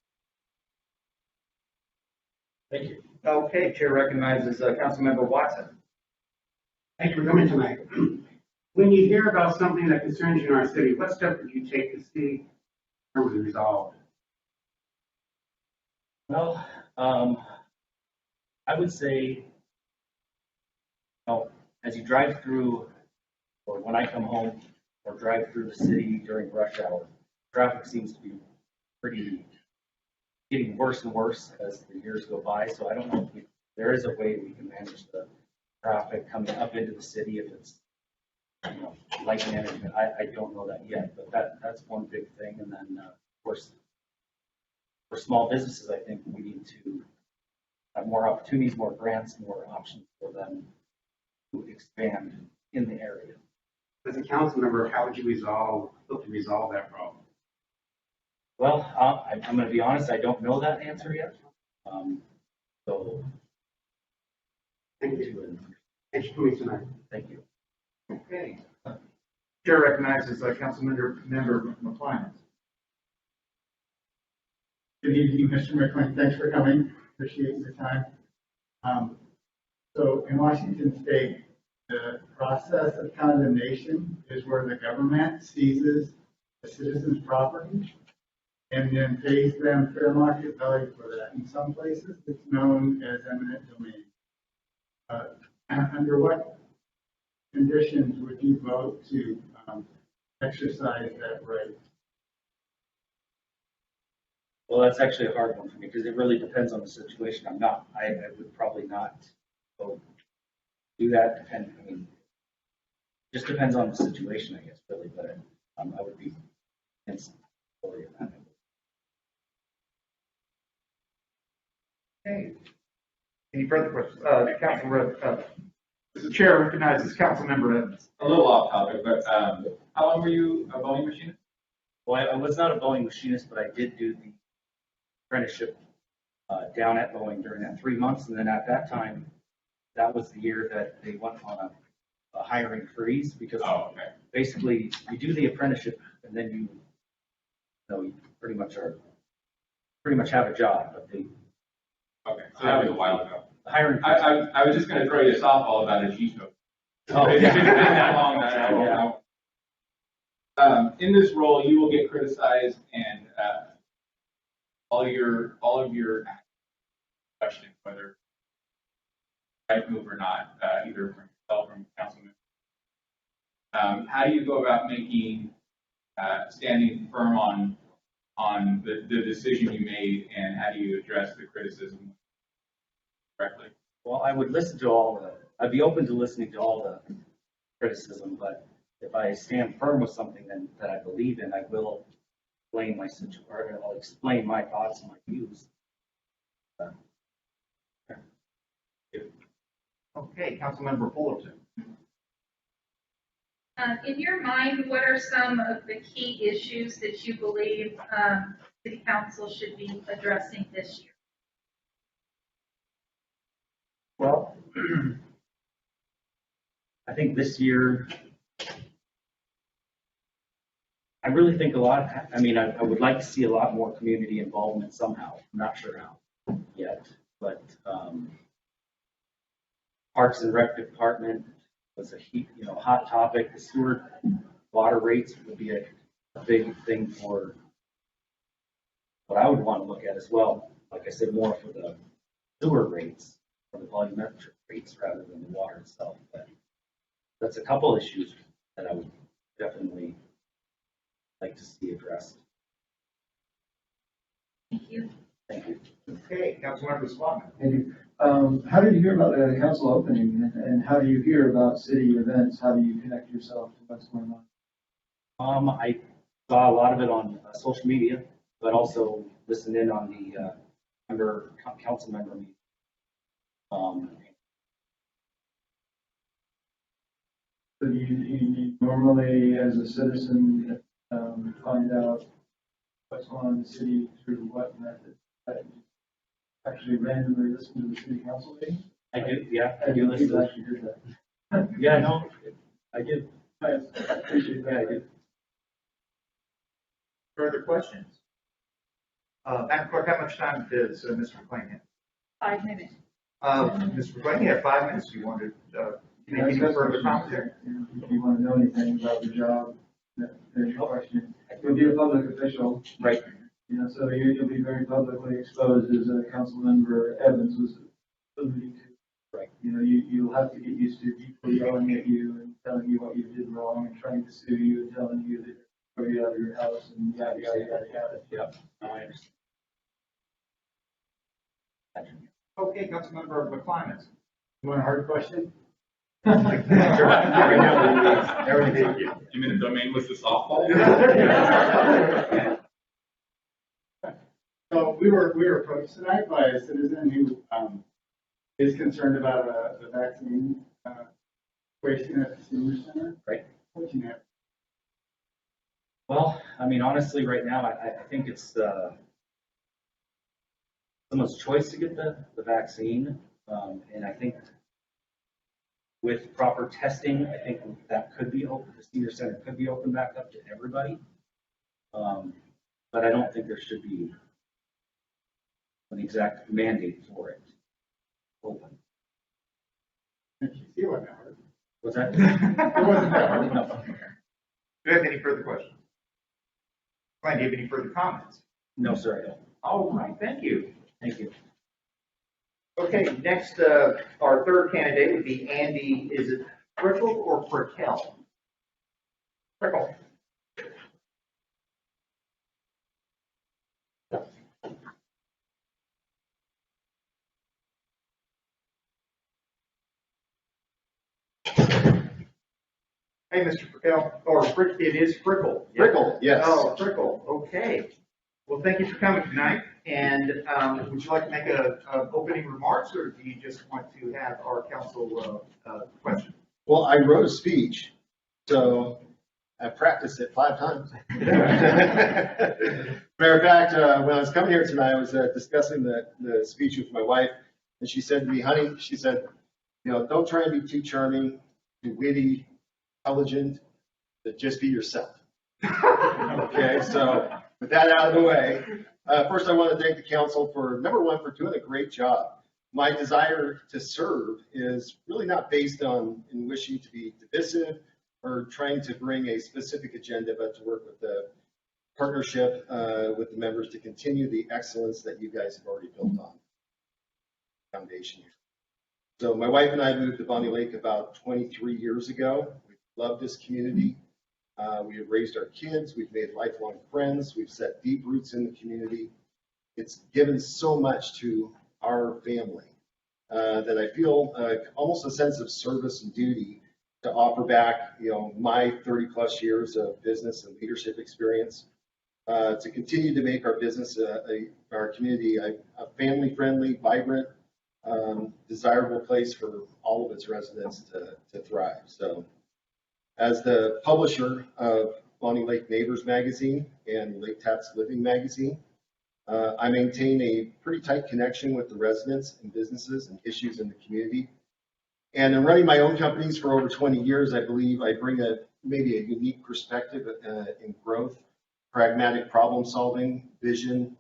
Thank you. Okay, Chair recognizes Councilmember Watson. Thank you for coming tonight. When you hear about something that concerns you in our city, what step would you take to see it resolved? Well, I would say, as you drive through, or when I come home or drive through the city during rush hour, traffic seems to be getting worse and worse as the years go by. So I don't know if there is a way we can manage the traffic coming up into the city if it's, light management. I don't know that yet, but that's one big thing. And then, of course, for small businesses, I think we need to have more opportunities, more grants, more options for them to expand in the area. As a council member, how would you look to resolve that problem? Well, I'm going to be honest, I don't know that answer yet. So, Thank you. Thanks for coming tonight. thank you. Okay. Chair recognizes Councilmember McClymont. Good evening, Mr. McLean. Thanks for coming. Appreciate your time. So in Washington State, the process of condemnation is where the government seizes a citizen's property and then pays them fair market value for that. In some places, it's known as eminent domain. Under what conditions would you vote to exercise that right? Well, that's actually a hard one for me because it really depends on the situation. I would probably not go do that. I mean, just depends on the situation, I guess, really, but I would be against fully of that. Okay. Any further questions? The chair recognizes Councilmember Evans. A little off topic, but how long were you a Bonney machinist? Well, I was not a Boeing machinist, but I did do the apprenticeship down at Boeing during that 3 months. And then at that time, that was the year that they went on a hiring freeze because basically you do the apprenticeship and then you pretty much have a job. But Okay, so that was a while ago. the hiring. I was just going to throw you a softball about a G code. Oh, It's yeah. been that long that I don't know. In this role, you will get criticized, and all of your questioning whether right move or not, either from yourself or from councilman. How do you go about standing firm on the decision you made, and how do you address the criticism correctly? Well, I would listen to I'd be open to listening to all the criticism, but if I stand firm with something that I believe in, I will explain my situation, or I'll explain my thoughts and my views. Okay, Councilmember Fullerton. In your mind, what are some of the key issues that you believe City Council should be addressing this year? Well, I think this year, I really think I would like to see a lot more community involvement somehow. I'm not sure how yet, but Parks and Rec Department was a hot topic. The sewer water rates would be a big thing for what I would want to look at as well. Like I said, more for the sewer rates, for the volumetric rates rather than the water itself. But that's a couple issues that I would definitely like to see addressed. Thank you. Thank you. Okay, Councilmember Swanton. Thank you. How did you hear about the council opening and how do you hear about city events? How do you connect yourself to what's going on? I saw a lot of it on social media, but also listened in on the council member meeting. So you normally, as a citizen, find out what's going on in the city through what method? Actually randomly listen to the city council meeting? I do, yeah. I do People listen. actually did that. Yeah, no, I do. I appreciate that. Yeah, I do. Further questions? Madam Clerk, how much time does Mr. McLean have? 5 minutes. Mr. McLean, you have 5 minutes. You wanted to make any further commentary? If you want to know anything about the job, there's no question. You'll be a public official. Right. So you'll be very publicly exposed, as Councilmember Evans was alluding to. Right. You'll have to get used to people yelling at you and telling you what you did wrong and trying to sue you and telling you that throw you out of your house and yada, yada, yada, yada. Yeah, no, I understand. Okay, Councilmember McClymont. You want a hard question? You mean the domain was the softball? So we were approached tonight by a citizen who is concerned about the vaccine situation at the senior center. Right. What you have? Well, I mean, honestly, right now, I think it's a someone's choice to get the vaccine. And I think with proper testing, I think that could be open, the senior center could be open back up to everybody. But I don't think there should be an exact mandate for it open. You weren't that hard. What's that? It wasn't that hard. No. Do you have any further questions? Glenn, do you have any further comments? No, sir, I don't. All right, thank you. Thank you. Okay, next, our third candidate would be Andy, is it Frickle or Frickel? Frickle. Hey, Mr. Frickell, or Frick, it is Frickle. Frickle, yes. Oh, Frickle, okay. Well, thank you for coming tonight, and would you like to make a opening remarks, or do you just want to have our council question? Well, I wrote a speech, so I practiced it 5 times. Matter of fact, when I was coming here tonight, I was discussing the speech with my wife, and she said to me, honey, she said, don't try and be too charming, too witty, intelligent, but just be yourself. Okay, so with that out of the way, first I want to thank the council for, number one, for doing a great job. My desire to serve is really not based on in wishing to be divisive or trying to bring a specific agenda, but to work with the partnership with the members to continue the excellence that you guys have already built on foundation. So my wife and I moved to Bonney Lake about 23 years ago. We love this community. We have raised our kids. We've made lifelong friends. We've set deep roots in the community. It's given so much to our family that I feel almost a sense of service and duty to offer back, my 30 plus years of business and leadership experience to continue to make our business, our community, a family friendly, vibrant, desirable place for all of its residents to thrive. So as the publisher of Bonney Lake Neighbors Magazine and Lake Taps Living Magazine, I maintain a pretty tight connection with the residents and businesses and issues in the community. And in running my own companies for over 20 years, I believe I bring maybe a unique perspective in growth, pragmatic problem solving, vision.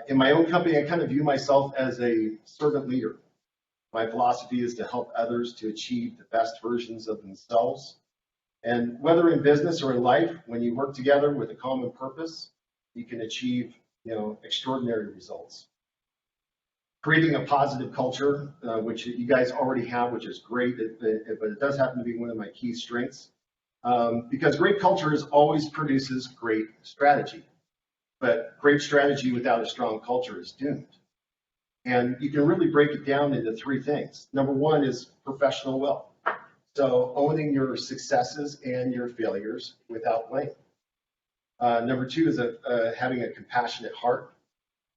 In my own company, I kind of view myself as a servant leader. My philosophy is to help others to achieve the best versions of themselves. And whether in business or in life, when you work together with a common purpose, you can achieve, extraordinary results. Creating a positive culture, which you guys already have, which is great, but it does happen to be one of my key strengths. Because great culture always produces great strategy. But great strategy without a strong culture is doomed. And you can really break it down into 3 things. Number 1 is professional will. So owning your successes and your failures without blame. Number 2 is having a compassionate heart.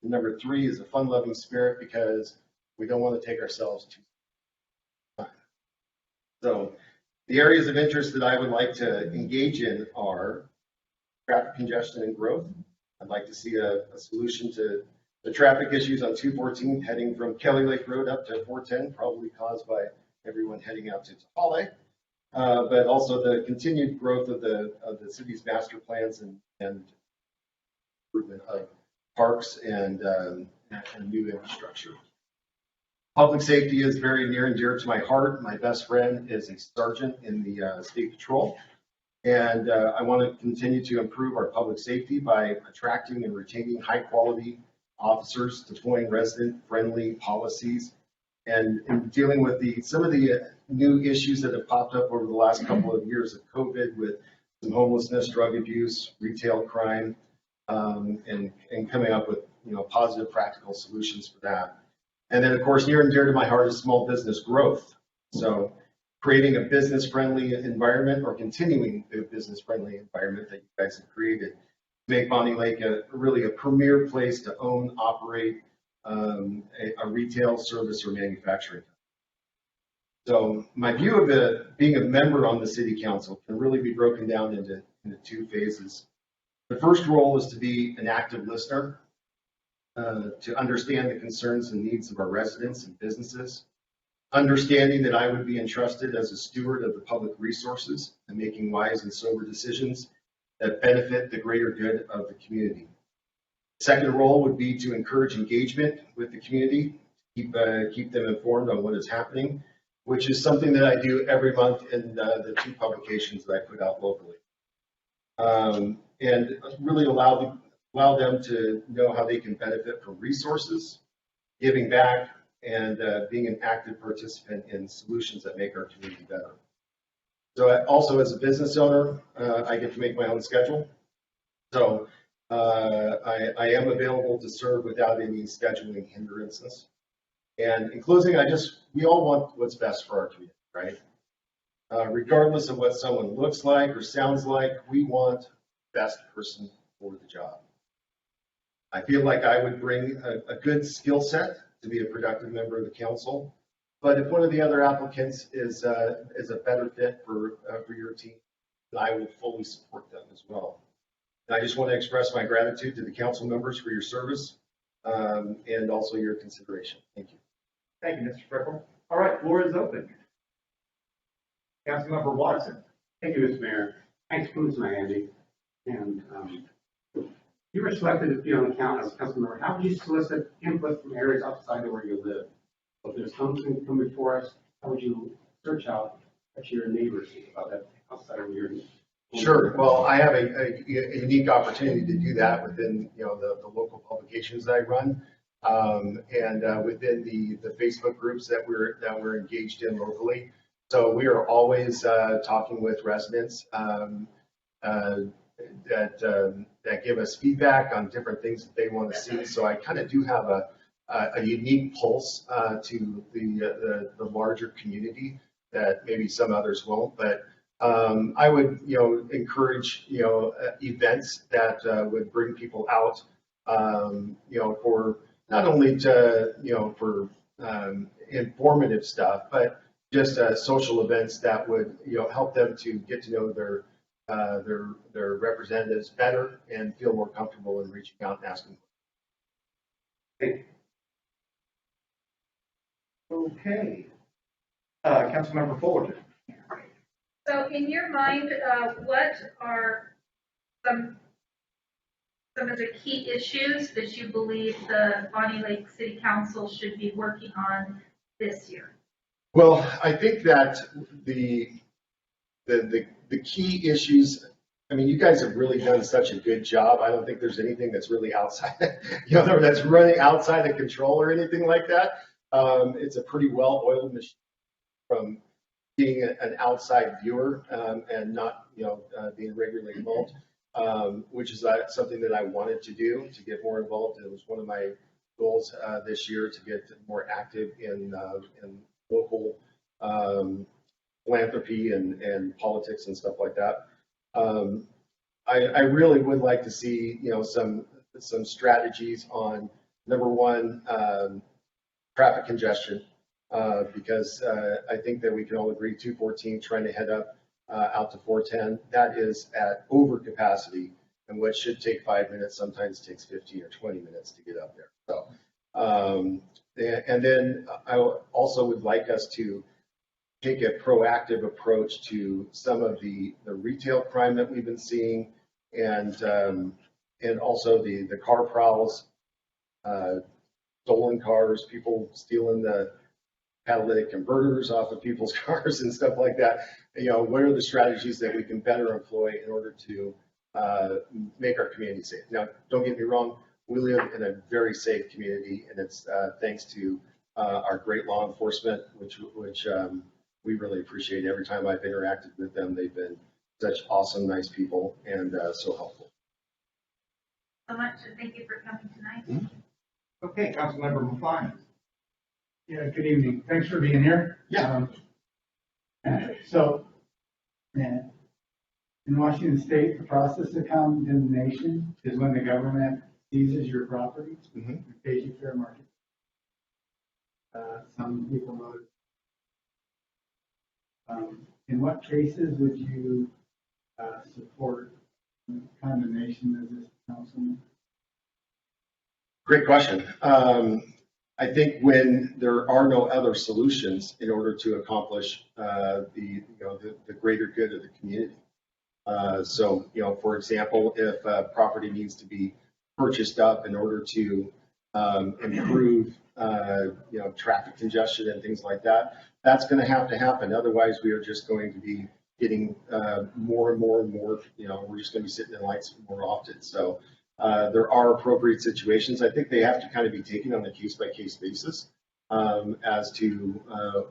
And number 3 is a fun-loving spirit, because we don't want to take ourselves too much time. So the areas of interest that I would like to engage in are traffic congestion and growth. I'd like to see a solution to the traffic issues on 214 heading from Kelly Lake Road up to 410, probably caused by everyone heading out to Tahale, but also the continued growth of the city's master plans and improvement of parks and new infrastructure. Public safety is very near and dear to my heart. My best friend is a sergeant in the State Patrol. And I want to continue to improve our public safety by attracting and retaining high quality officers, deploying resident-friendly policies, and dealing with some of the new issues that have popped up over the last couple of years of COVID, with some homelessness, drug abuse, retail crime, and coming up with positive, practical solutions for that. And then, of course, near and dear to my heart is small business growth. So creating a business-friendly environment, or continuing the business-friendly environment that you guys have created, to make Bonney Lake really a premier place to own, operate a retail, service, or manufacturing. So my view of being a member on the city council can really be broken down into 2 phases. The first role is to be an active listener. to understand the concerns and needs of our residents and businesses, understanding that I would be entrusted as a steward of the public resources and making wise and sober decisions that benefit the greater good of the community. The second role would be to encourage engagement with the community, keep them informed on what is happening, which is something that I do every month in the 2 publications that I put out locally. And really allow them to know how they can benefit from resources, giving back, and being an active participant in solutions that make our community better. So also as a business owner, I get to make my own schedule. So I am available to serve without any scheduling hindrances. And in closing, we all want what's best for our community, right? Regardless of what someone looks like or sounds like, we want the best person for the job. I feel like I would bring a good skill set to be a productive member of the council. But if one of the other applicants is a better fit for your team, then I will fully support them as well. And I just want to express my gratitude to the council members for your service and also your consideration. Thank you. Thank you, Mr. Frickle. All right, floor is open. Councilmember Watson. Thank you, Mr. Mayor. Thanks for coming tonight, Andy. And you were selected to be on the council as a council member. How would you solicit input from areas outside of where you live? So if there's something come before us, how would you search out at your neighbors about that outside of your? Sure. Well, I have a unique opportunity to do that within the local publications that I run, and within the Facebook groups that we're engaged in locally. So we are always talking with residents that give us feedback on different things that they want to see. So I kind of do have a unique pulse to the larger community that maybe some others won't. But I would encourage events that would bring people out for not only to for informative stuff, but just social events that would help them to get to know their representatives better and feel more comfortable in reaching out and asking. Okay. Councilmember Fullerton. So in your mind, what are some of the key issues that you believe the Bonney Lake City Council should be working on this year? Well, I think that the key issues, I mean, you guys have really done such a good job. I don't think there's anything that's really outside, that's running outside of control or anything like that. It's a pretty well-oiled machine from being an outside viewer and not, being regularly involved, which is something that I wanted to do, to get more involved. It was one of my goals this year, to get more active in local philanthropy and politics and stuff like that. I really would like to see, some strategies on, number one, traffic congestion, because I think that we can all agree 214 trying to head up out to 410, that is at over capacity, and what should take 5 minutes sometimes takes 15 or 20 minutes to get up there. So, and then I also would like us to take a proactive approach to some of the retail crime that we've been seeing, and also the car prowls, stolen cars, people stealing the catalytic converters off of people's cars and stuff like that. What are the strategies that we can better employ in order to make our community safe? Now, don't get me wrong, we live in a very safe community, and it's thanks to our great law enforcement, which we really appreciate. Every time I've interacted with them, they've been such awesome, nice people, and so helpful. So much, and thank you for coming tonight. Mm-hmm. Okay, Councilmember Mufani. Yeah, good evening. Thanks for being here. Yeah. In Washington State, the process of condemnation is when the government seizes your property and pays you fair market. Some people voted. In what cases would you support condemnation as this councilman? Great question. I think when there are no other solutions in order to accomplish the greater good of the community. So, for example, if a property needs to be purchased up in order to improve, traffic congestion and things like that, that's going to happen. Otherwise, we are just going to be getting more and more and more, we're just going to be sitting in lights more often. So there are appropriate situations. I think they have to kind of be taken on a case-by-case basis as to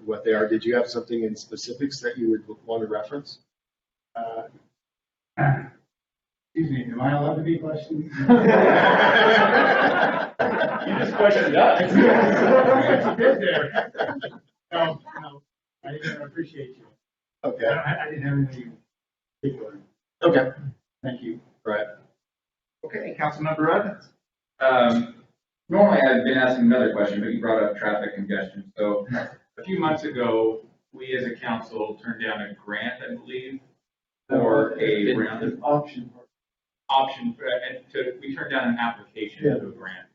what they are. Did you have something in specifics that you would want to reference? Excuse me, am I allowed to be questioned? You just questioned us. You did there. No, I appreciate you. Okay. I didn't have anything particular. Okay. Thank you. Right. Okay, Councilmember Evans. Normally I've been asking another question, but you brought up traffic congestion. So a few months ago, we as a council turned down a grant, I believe, for a round option. we turned down an application to a grant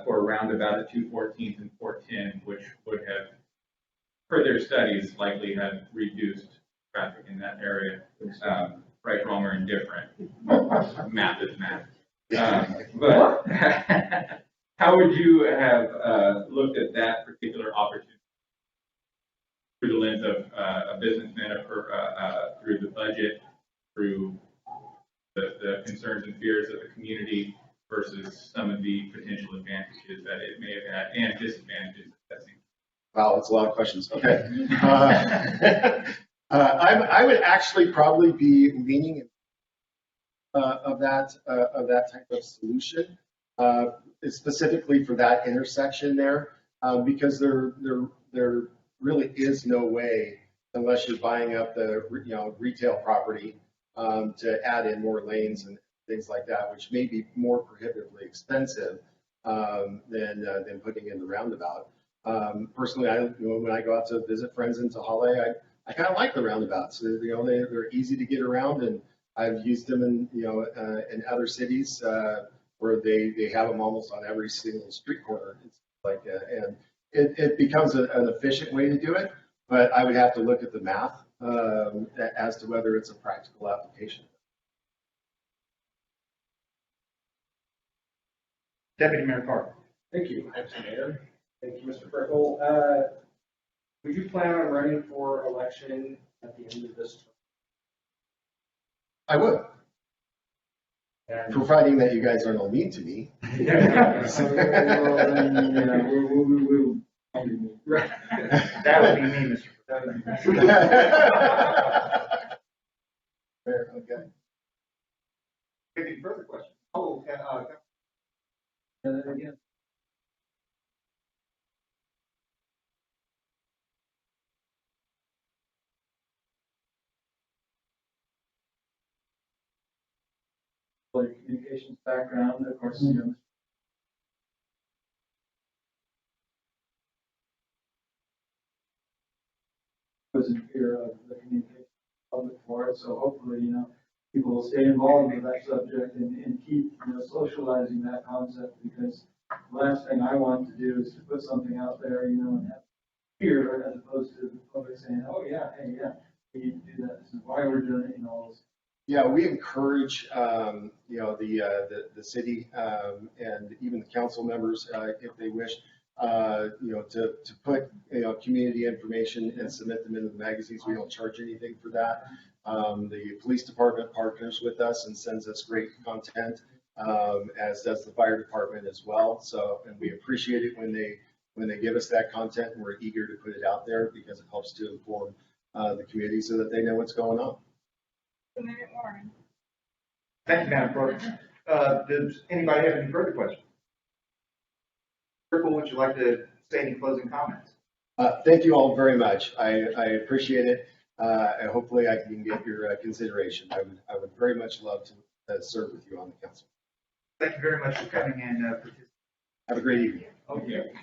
for a roundabout at 214th and 410, which would have, per their studies, likely have reduced traffic in that area. Right, wrong, or indifferent. Math is math. But how would you have looked at that particular opportunity through the lens of a businessman, or through the budget, through the concerns and fears of the community versus some of the potential advantages that it may have had and disadvantages? Wow, that's a lot of questions. Okay. I would actually probably be leaning of that type of solution, specifically for that intersection there, because there really is no way, unless you're buying up the retail property, to add in more lanes and things like that, which may be more prohibitively expensive than putting in the roundabout. Personally, when I go out to visit friends in Tahale, I kind of like the roundabouts. They're easy to get around, and I've used them in other cities where they have them almost on every single street corner. It's like, and it becomes an efficient way to do it, but I would have to look at the math as to whether it's a practical application. Deputy Mayor Carter. Thank you, Mr. Mayor. Thank you, Mr. Frickle. Would you plan on running for election at the end of this term? I would. And Providing that you guys aren't all mean to me. Right. That would be me, Mr. Fair, okay. Any further questions? Again. Communications background, of course, was in fear of the communication public for it, so hopefully, people will stay involved with that subject and keep, socializing that concept, because the last thing I want to do is to put something out there, and have fear, as opposed to the public saying, oh yeah, hey, yeah, we need to do that, this is why we're doing it, all this. Yeah, we encourage, the city, and even the council members, if they wish, to put, community information and submit them into the magazines. We don't charge anything for that. The police department partners with us and sends us great content, as does the fire department as well. So, and we appreciate it when they give us that content, and we're eager to put it out there because it helps to inform the community so that they know what's going on. Thank you, Madam Clerk. Does anybody have any further questions? Triple, would you like to say any closing comments? Thank you all very much. I appreciate it. And hopefully I can get your consideration. I would very much love to serve with you on the council. Thank you very much for coming and participating. Have a great evening. Okay.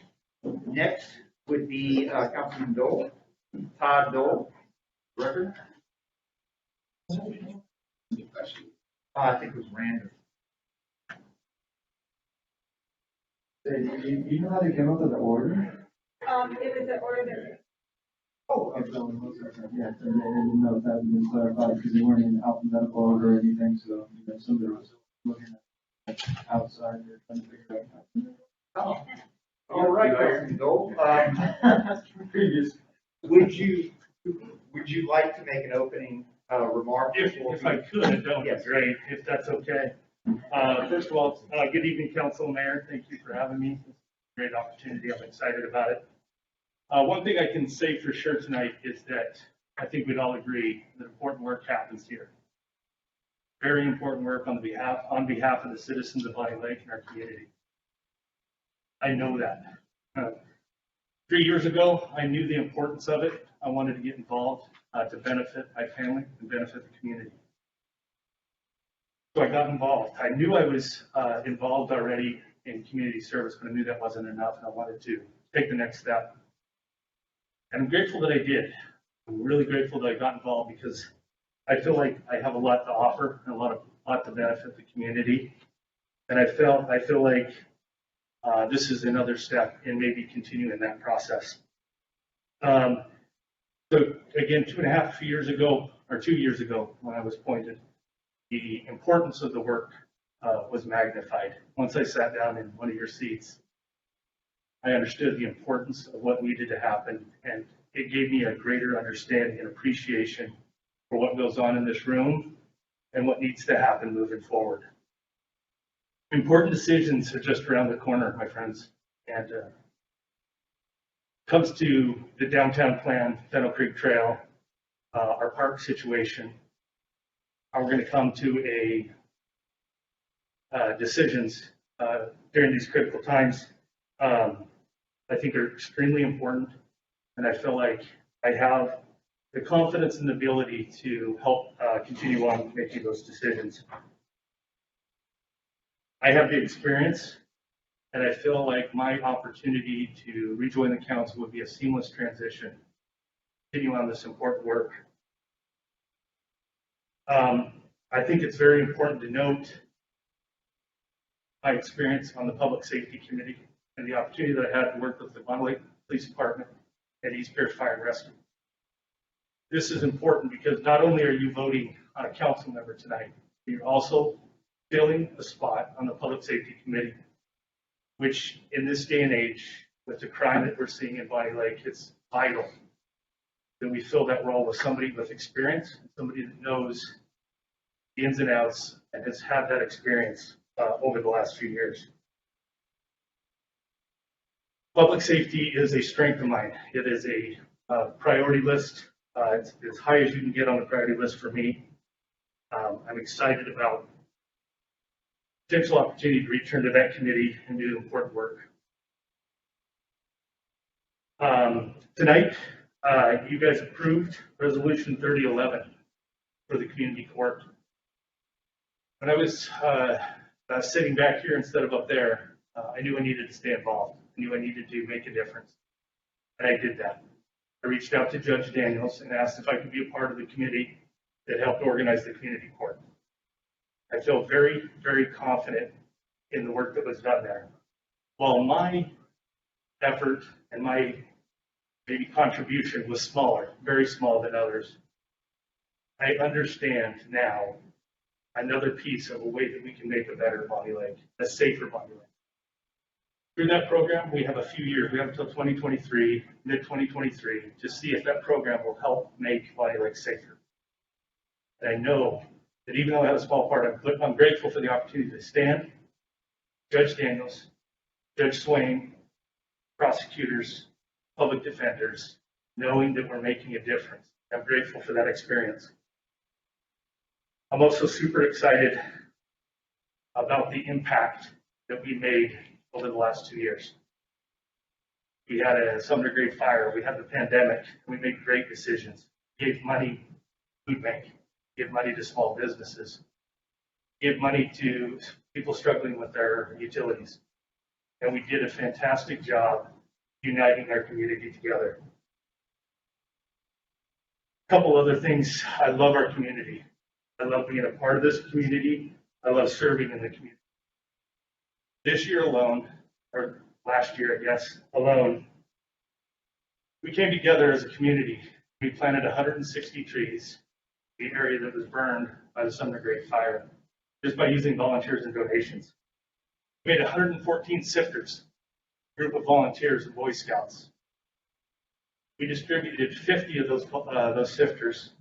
Next would be Councilman Dole, Todd Dole. Record? I think it was random. Say, you know how to come up with an order? It was an order that Oh, okay. Yeah, I didn't know if that had been clarified, because they weren't in alphabetical order or anything, so, you know, somebody was looking at outside, they're trying to figure out. All right, Mr. Dole. Previous. Would you like to make an opening remark? If I could, that would Yes. be great, if that's okay. First of all, good evening, council, mayor, thank you for having me. It's a great opportunity, I'm excited about it. One thing I can say for sure tonight is that I think we'd all agree that important work happens here. Very important work on behalf of the citizens of Bonney Lake and our community. I know that. 3 years ago, I knew the importance of it. I wanted to get involved to benefit my family and benefit the community. So I got involved. I knew I was involved already in community service, but I knew that wasn't enough, and I wanted to take the next step. And I'm grateful that I did. I'm really grateful that I got involved because I feel like I have a lot to offer and a lot to benefit the community. And I feel like this is another step in maybe continuing that process. So again, 2 years ago, when I was appointed, the importance of the work was magnified. Once I sat down in one of your seats, I understood the importance of what needed to happen, and it gave me a greater understanding and appreciation for what goes on in this room and what needs to happen moving forward. Important decisions are just around the corner, my friends, and comes to the downtown plan, Fennel Creek Trail, our park situation. We're going to come to decisions during these critical times. I think are extremely important, and I feel like I have the confidence and the ability to help continue on making those decisions. I have the experience, and I feel like my opportunity to rejoin the council would be a seamless transition, continue on this important work. I think it's very important to note my experience on the Public Safety Committee and the opportunity that I had to work with the Bonney Lake Police Department and East Pierce Fire and Rescue. This is important because not only are you voting on a council member tonight, you're also filling a spot on the Public Safety Committee, which in this day and age, with the crime that we're seeing in Bonney Lake, it's vital that we fill that role with somebody with experience, somebody that knows the ins and outs and has had that experience over the last few years. Public safety is a strength of mine. It is a priority list. It's as high as you can get on the priority list for me. I'm excited about potential opportunity to return to that committee and do important work. Tonight, you guys approved Resolution 3011 for the community court. When I was sitting back here instead of up there, I knew I needed to stay involved. I knew I needed to make a difference, and I did that. I reached out to Judge Daniels and asked if I could be a part of the committee that helped organize the community court. I feel very, very confident in the work that was done there. While my effort and my maybe contribution was smaller, very small than others, I understand now another piece of a way that we can make a better Bonney Lake, a safer Bonney Lake. Through that program, we have a few years, we have until 2023, mid-2023, to see if that program will help make Bonney Lake safer. And I know that even though I have a small part, I'm grateful for the opportunity to stand, Judge Daniels, Judge Swain, prosecutors, public defenders, knowing that we're making a difference. I'm grateful for that experience. I'm also super excited about the impact that we made over the last 2 years. We had a Sumner Grade fire, we had the pandemic, and we made great decisions. Gave money to food bank, give money to small businesses, give money to people struggling with their utilities. And we did a fantastic job uniting our community together. A couple other things. I love our community. I love being a part of this community. I love serving in the community. This year alone, or last year, I guess, alone, we came together as a community. We planted 160 trees in the area that was burned by the Sumner Great Fire, just by using volunteers and donations. We made 114 sifters, a group of volunteers and Boy Scouts. We distributed 50 of those sifters,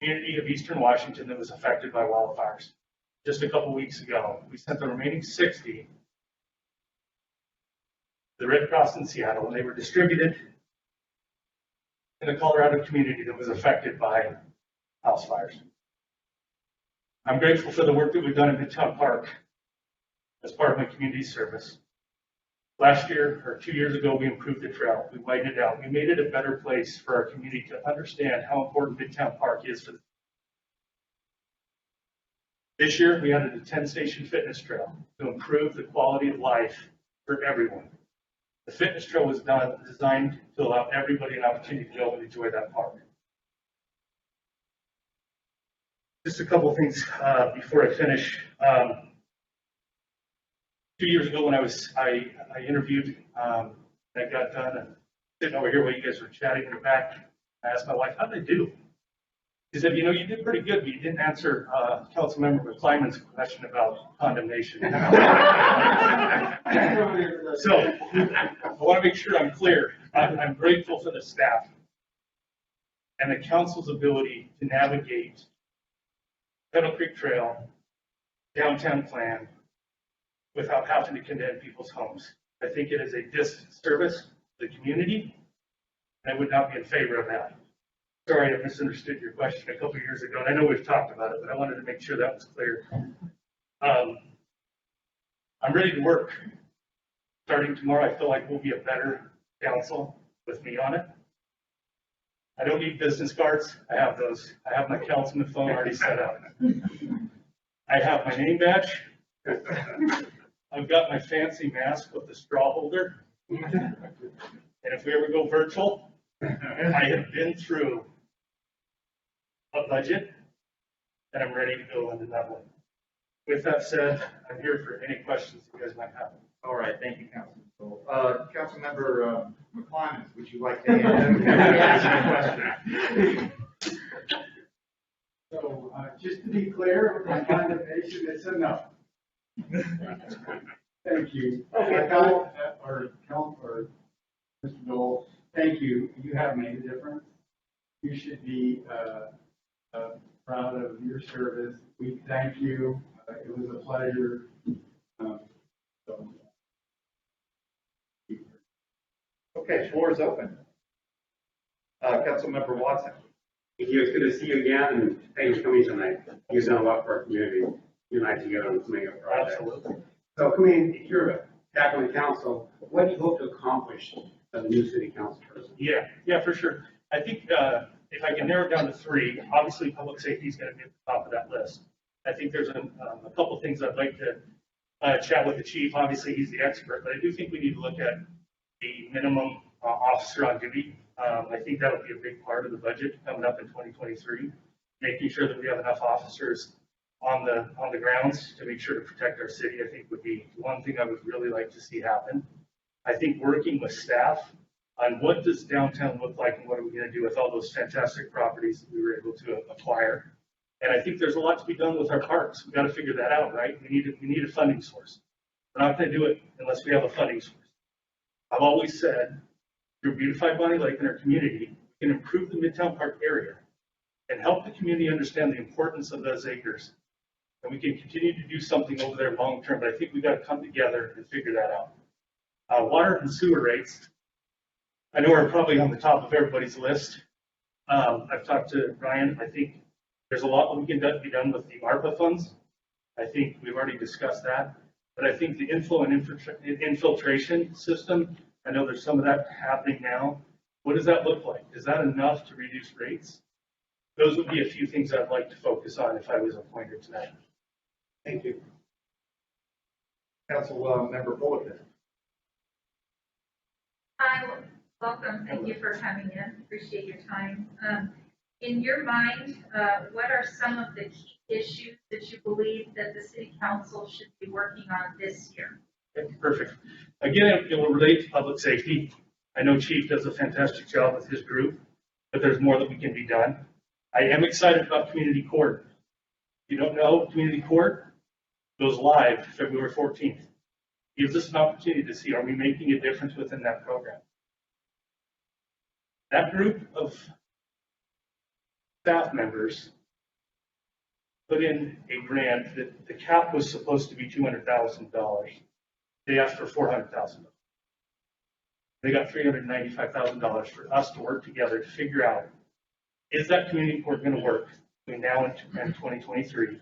community of Eastern Washington that was affected by wildfires. Just a couple weeks ago, we sent the remaining 60 to the Red Cross in Seattle, and they were distributed in the Colorado community that was affected by house fires. I'm grateful for the work that we've done in Midtown Park as part of my community service. Last year, or 2 years ago, we improved the trail. We widened it out. We made it a better place for our community to understand how important Midtown Park is for them. This year, we added a 10-station fitness trail to improve the quality of life for everyone. The fitness trail was designed to allow everybody an opportunity to go and enjoy that park. Just a couple of things before I finish. 2 years ago, when I interviewed, I got done and sitting over here while you guys were chatting in the back. I asked my wife, "How did I do?" She said, "You did pretty good, but you didn't answer Councilmember McClymon's question about condemnation." So I want to make sure I'm clear. I'm grateful for the staff and the council's ability to navigate Kettle Creek Trail, downtown plan, without having to condemn people's homes. I think it is a disservice to the community, and I would not be in favor of that. Sorry, I misunderstood your question a couple of years ago, and I know we've talked about it, but I wanted to make sure that was clear. I'm ready to work. Starting tomorrow, I feel like we'll be a better council with me on it. I don't need business cards. I have those. I have my councilman phone already set up. I have my name badge. I've got my fancy mask with the straw holder. And if we ever go virtual, I have been through a budget and I'm ready to go into that one. With that said, I'm here for any questions you guys might have. All right, thank you, Councilman. Councilmember McClymont, would you like to ask a question? So, just to be clear, my condemnation is enough. Thank you. Okay, Or Mr. Dole, thank you. You have made a difference. You should be proud of your service. We thank you. It was a pleasure. Okay, floor is open. Councilmember Watson. Thank you. It's good to see you again, and thanks for coming tonight. You've done a lot for our community. You and I together on this mega project. Absolutely. So coming in, you're back on the council. What do you hope to accomplish as a new city council person? Yeah, for sure. I think if I can narrow it down to three, obviously public safety is going to be at the top of that list. I think there's a couple things I'd like to chat with the chief. Obviously, he's the expert, but I do think we need to look at the minimum officer on duty. I think that'll be a big part of the budget coming up in 2023, making sure that we have enough officers on the grounds to make sure to protect our city. I think would be one thing I would really like to see happen. I think working with staff on what does downtown look like and what are we going to do with all those fantastic properties that we were able to acquire. And I think there's a lot to be done with our parks. We've got to figure that out, right? We need a funding source. We're not going to do it unless we have a funding source. I've always said, through Beautified Bonney Lake in our community, we can improve the Midtown Park area and help the community understand the importance of those acres. And we can continue to do something over there long term, but I think we've got to come together and figure that out. Water and sewer rates, I know are probably on the top of everybody's list. I've talked to Ryan. I think there's a lot that we can be done with the ARPA funds. I think we've already discussed that. But I think the inflow and infiltration system, I know there's some of that happening now. What does that look like? Is that enough to reduce rates? Those would be a few things I'd like to focus on if I was appointed tonight. Thank you. Councilmember Fullerton. Hi, welcome. Thank you for coming in. Appreciate your time. In your mind, what are some of the key issues that you believe that the city council should be working on this year? Okay, perfect. Again, it will relate to public safety. I know Chief does a fantastic job with his group, but there's more that we can be done. I am excited about community court. If you don't know, community court goes live February 14th. Gives us an opportunity to see, are we making a difference within that program? That group of staff members put in a grant that the cap was supposed to be $200,000. They asked for $400,000. They got $395,000 for us to work together to figure out, is that community court going to work between now and 2023?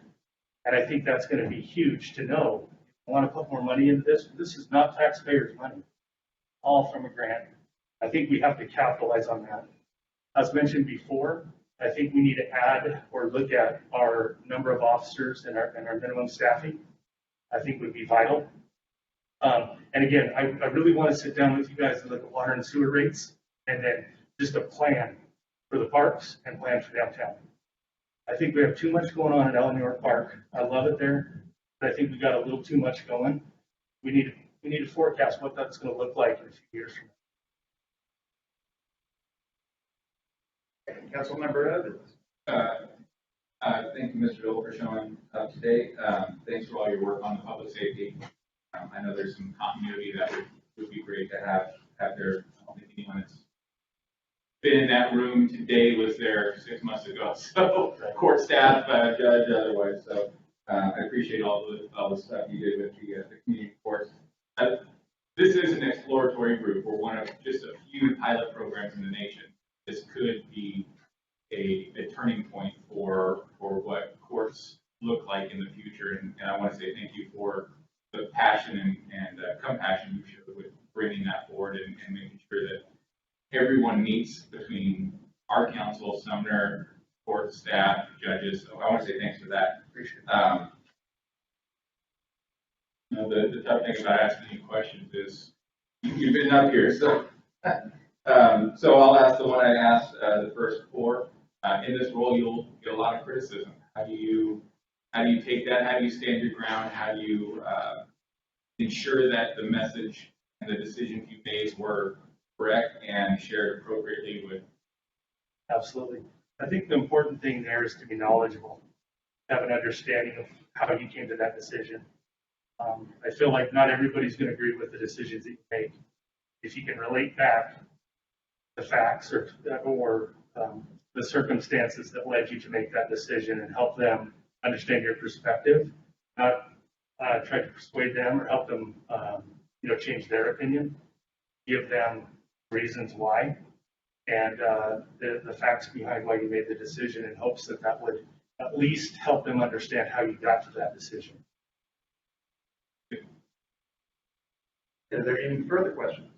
And I think that's going to be huge to know. I want to put more money into this. This is not taxpayers' money, all from a grant. I think we have to capitalize on that. As mentioned before, I think we need to add or look at our number of officers and our minimum staffing. I think would be vital. And again, I really want to sit down with you guys and look at water and sewer rates, and then just a plan for the parks and plan for downtown. I think we have too much going on at Eleanor Park. I love it there, but I think we got a little too much going. We need to forecast what that's going to look like in a few years from now. Councilmember Evans. Thank you, Mr. Bill, for showing up today. Thanks for all your work on the public safety. I know there's some continuity that would be great to have there. I don't think anyone that's been in that room today was there 6 months ago. So court staff, judge, otherwise. So I appreciate all the stuff you did with the community courts. This is an exploratory group. We're one of just a few pilot programs in the nation. This could be a turning point for what courts look like in the future. And I want to say thank you for the passion and compassion you showed with bringing that forward and making sure that everyone meets between our council, Sumner, court staff, judges. So I want to say thanks for that. Appreciate it. The tough thing about asking you questions is you've been up here, so so I'll ask the one I asked the first four. In this role, you'll get a lot of criticism. How do you take that? How do you stand your ground? How do you ensure that the message and the decisions you made were correct and shared appropriately with? Absolutely. I think the important thing there is to be knowledgeable, have an understanding of how you came to that decision. I feel like not everybody's going to agree with the decisions that you make. If you can relate back the facts or the circumstances that led you to make that decision and help them understand your perspective, not try to persuade them or help them, change their opinion. Give them reasons why and the facts behind why you made the decision in hopes that that would at least help them understand how you got to that decision. Are there any further questions?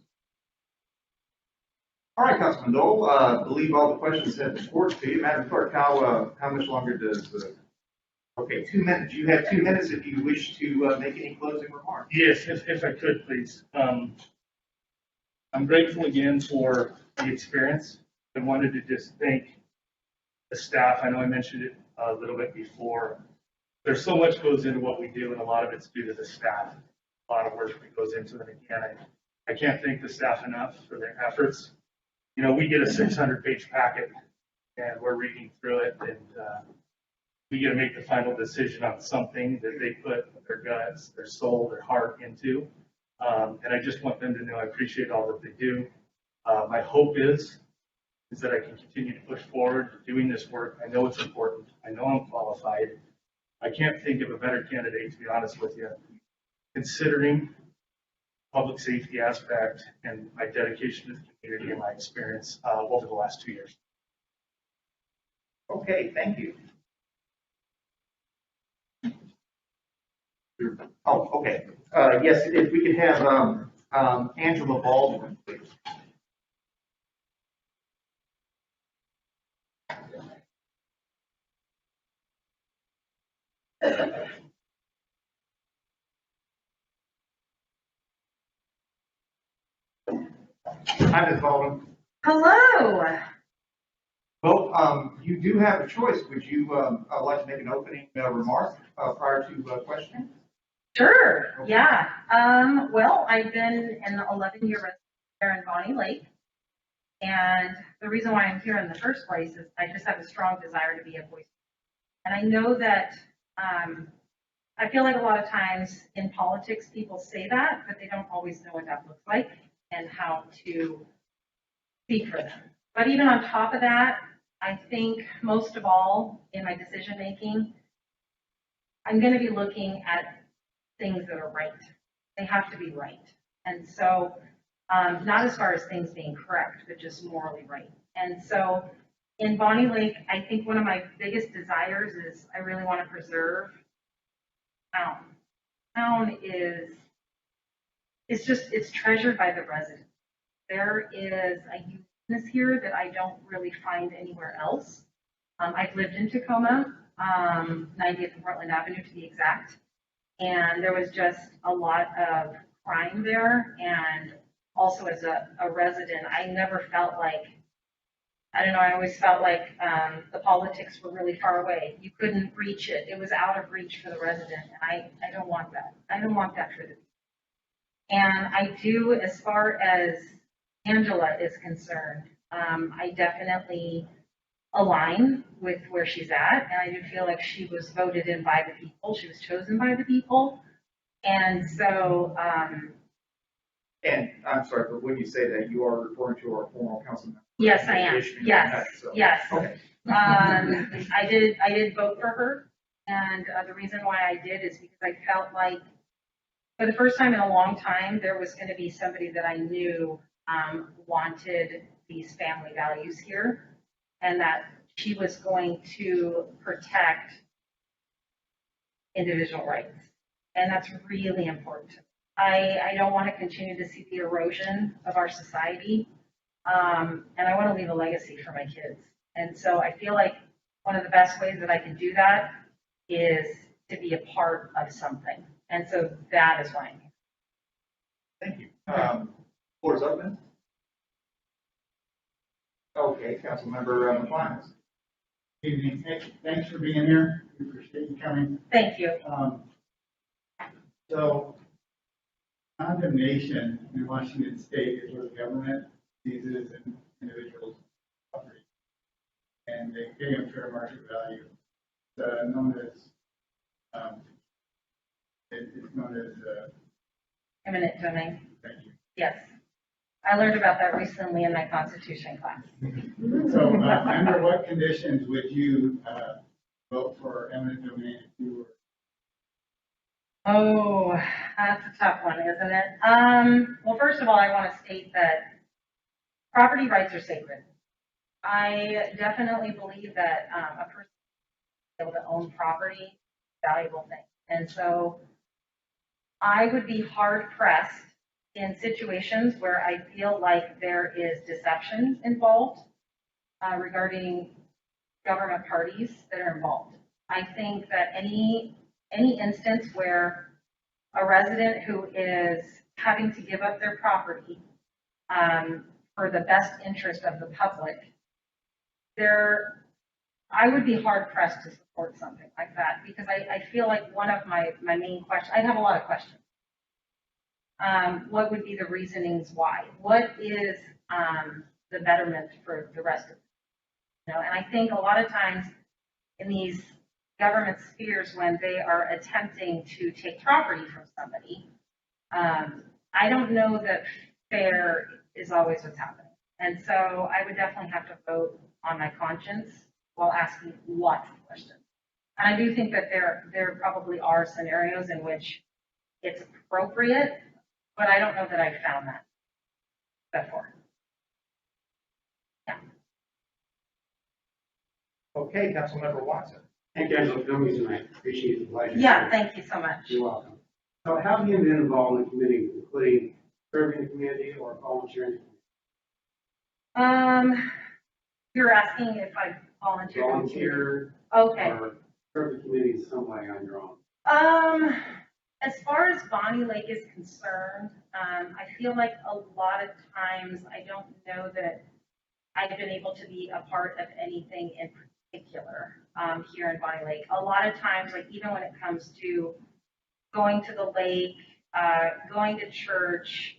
All right, Councilman Dole, I believe all the questions have been forwarded to you. Madam Clerk, how much longer does okay, 2 minutes. You have 2 minutes if you wish to make any closing remarks. Yes, if I could, please. I'm grateful again for the experience. I wanted to just thank the staff. I know I mentioned it a little bit before. There's so much goes into what we do, and a lot of it's due to the staff. A lot of work that goes into it. Again, I can't thank the staff enough for their efforts. We get a 600-page packet, and we're reading through it, and we get to make the final decision on something that they put their guts, their soul, their heart into. And I just want them to know I appreciate all that they do. My hope is that I can continue to push forward doing this work. I know it's important. I know I'm qualified. I can't think of a better candidate, to be honest with you, considering public safety aspect and my dedication to the community and my experience over the last 2 years. Okay, thank you. Oh, okay. Yes, if we could have Angela Baldwin, please. Hi, Ms. Baldwin. Hello. Well, you do have a choice. Would you like to make an opening remark prior to questioning? Sure, yeah. Well, I've been an 11-year resident here in Bonney Lake. And the reason why I'm here in the first place is I just have a strong desire to be a voice. And I know that, I feel like a lot of times in politics, people say that, but they don't always know what that looks like and how to speak for them. But even on top of that, I think most of all in my decision making, I'm going to be looking at things that are right. They have to be right. And so, not as far as things being correct, but just morally right. And so in Bonney Lake, I think one of my biggest desires is I really want to preserve town. Town is, it's treasured by the residents. There is a uniqueness here that I don't really find anywhere else. I've lived in Tacoma, 90th and Portland Avenue to be exact. And there was just a lot of crime there. And also as a resident, I never felt like, I don't know, I always felt like the politics were really far away. You couldn't reach it. It was out of reach for the resident. And I don't want that. I don't want that for the people. And I do, as far as Angela is concerned, I definitely align with where she's at. And I do feel like she was voted in by the people. She was chosen by the people. And so, And I'm sorry, but when you say that, you are referring to our former council member. yes, I am. Yes, So, yes. Okay. I did vote for her. And the reason why I did is because I felt like for the first time in a long time, there was going to be somebody that I knew wanted these family values here, and that she was going to protect individual rights. And that's really important. I don't want to continue to see the erosion of our society, and I want to leave a legacy for my kids. And so I feel like one of the best ways that I can do that is to be a part of something. And so that is why I'm here. Thank you. Floor is open. Okay, Councilmember McClinas. Evening. Thanks for being here. We appreciate you coming. Thank you. So condemnation in Washington State is where the government seizes an individual's property and they pay them fair market value. It's known as it's known as Eminent domain. thank you. Yes. I learned about that recently in my Constitution class. So under what conditions would you vote for eminent domain if you were? Oh, that's a tough one, isn't it? Well, first of all, I want to state that property rights are sacred. I definitely believe that a person able to own property is a valuable thing. And so I would be hard pressed in situations where I feel like there is deception involved regarding government parties that are involved. I think that any instance where a resident who is having to give up their property for the best interest of the public, I would be hard pressed to support something like that because I feel like one of my main questions, I have a lot of questions. What would be the reasonings why? What is the betterment for the rest of it? You know, and I think a lot of times in these government spheres when they are attempting to take property from somebody, I don't know that fair is always what's happening. And so I would definitely have to vote on my conscience while asking lots of questions. And I do think that there probably are scenarios in which it's appropriate, but I don't know that I've found that before. Yeah. Okay, Councilmember Watson. Thank you guys for coming tonight. Appreciate the pleasure. Yeah, thank you so much. You're welcome. So how have you been involved in the community, including serving the community or volunteering? You're asking if I volunteered. Volunteer. Okay. Or serve the community in some way on your own? As far as Bonney Lake is concerned, I feel like a lot of times I don't know that I've been able to be a part of anything in particular here in Bonney Lake. A lot of times, like even when it comes to going to the lake, going to church,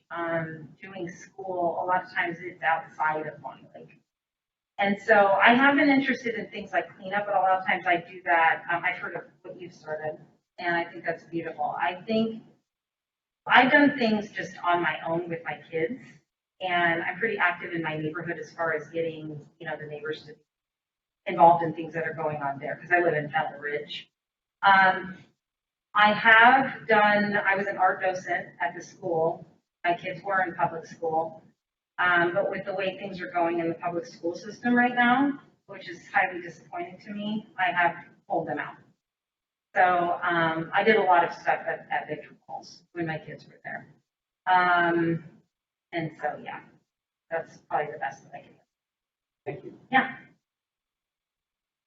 doing school. A lot of times it's outside of Bonney Lake. And so I have been interested in things like cleanup, but a lot of times I do that. I've heard of what you've started, and I think that's beautiful. I think I've done things just on my own with my kids, and I'm pretty active in my neighborhood as far as getting, the neighbors to be involved in things that are going on there, because I live in Fountain Ridge. I was an art docent at the school. My kids were in public school. But with the way things are going in the public school system right now, which is highly disappointing to me, I have pulled them out. So I did a lot of stuff at Victor Falls when my kids were there. And so, yeah, that's probably the best that I can do. Thank you. Yeah.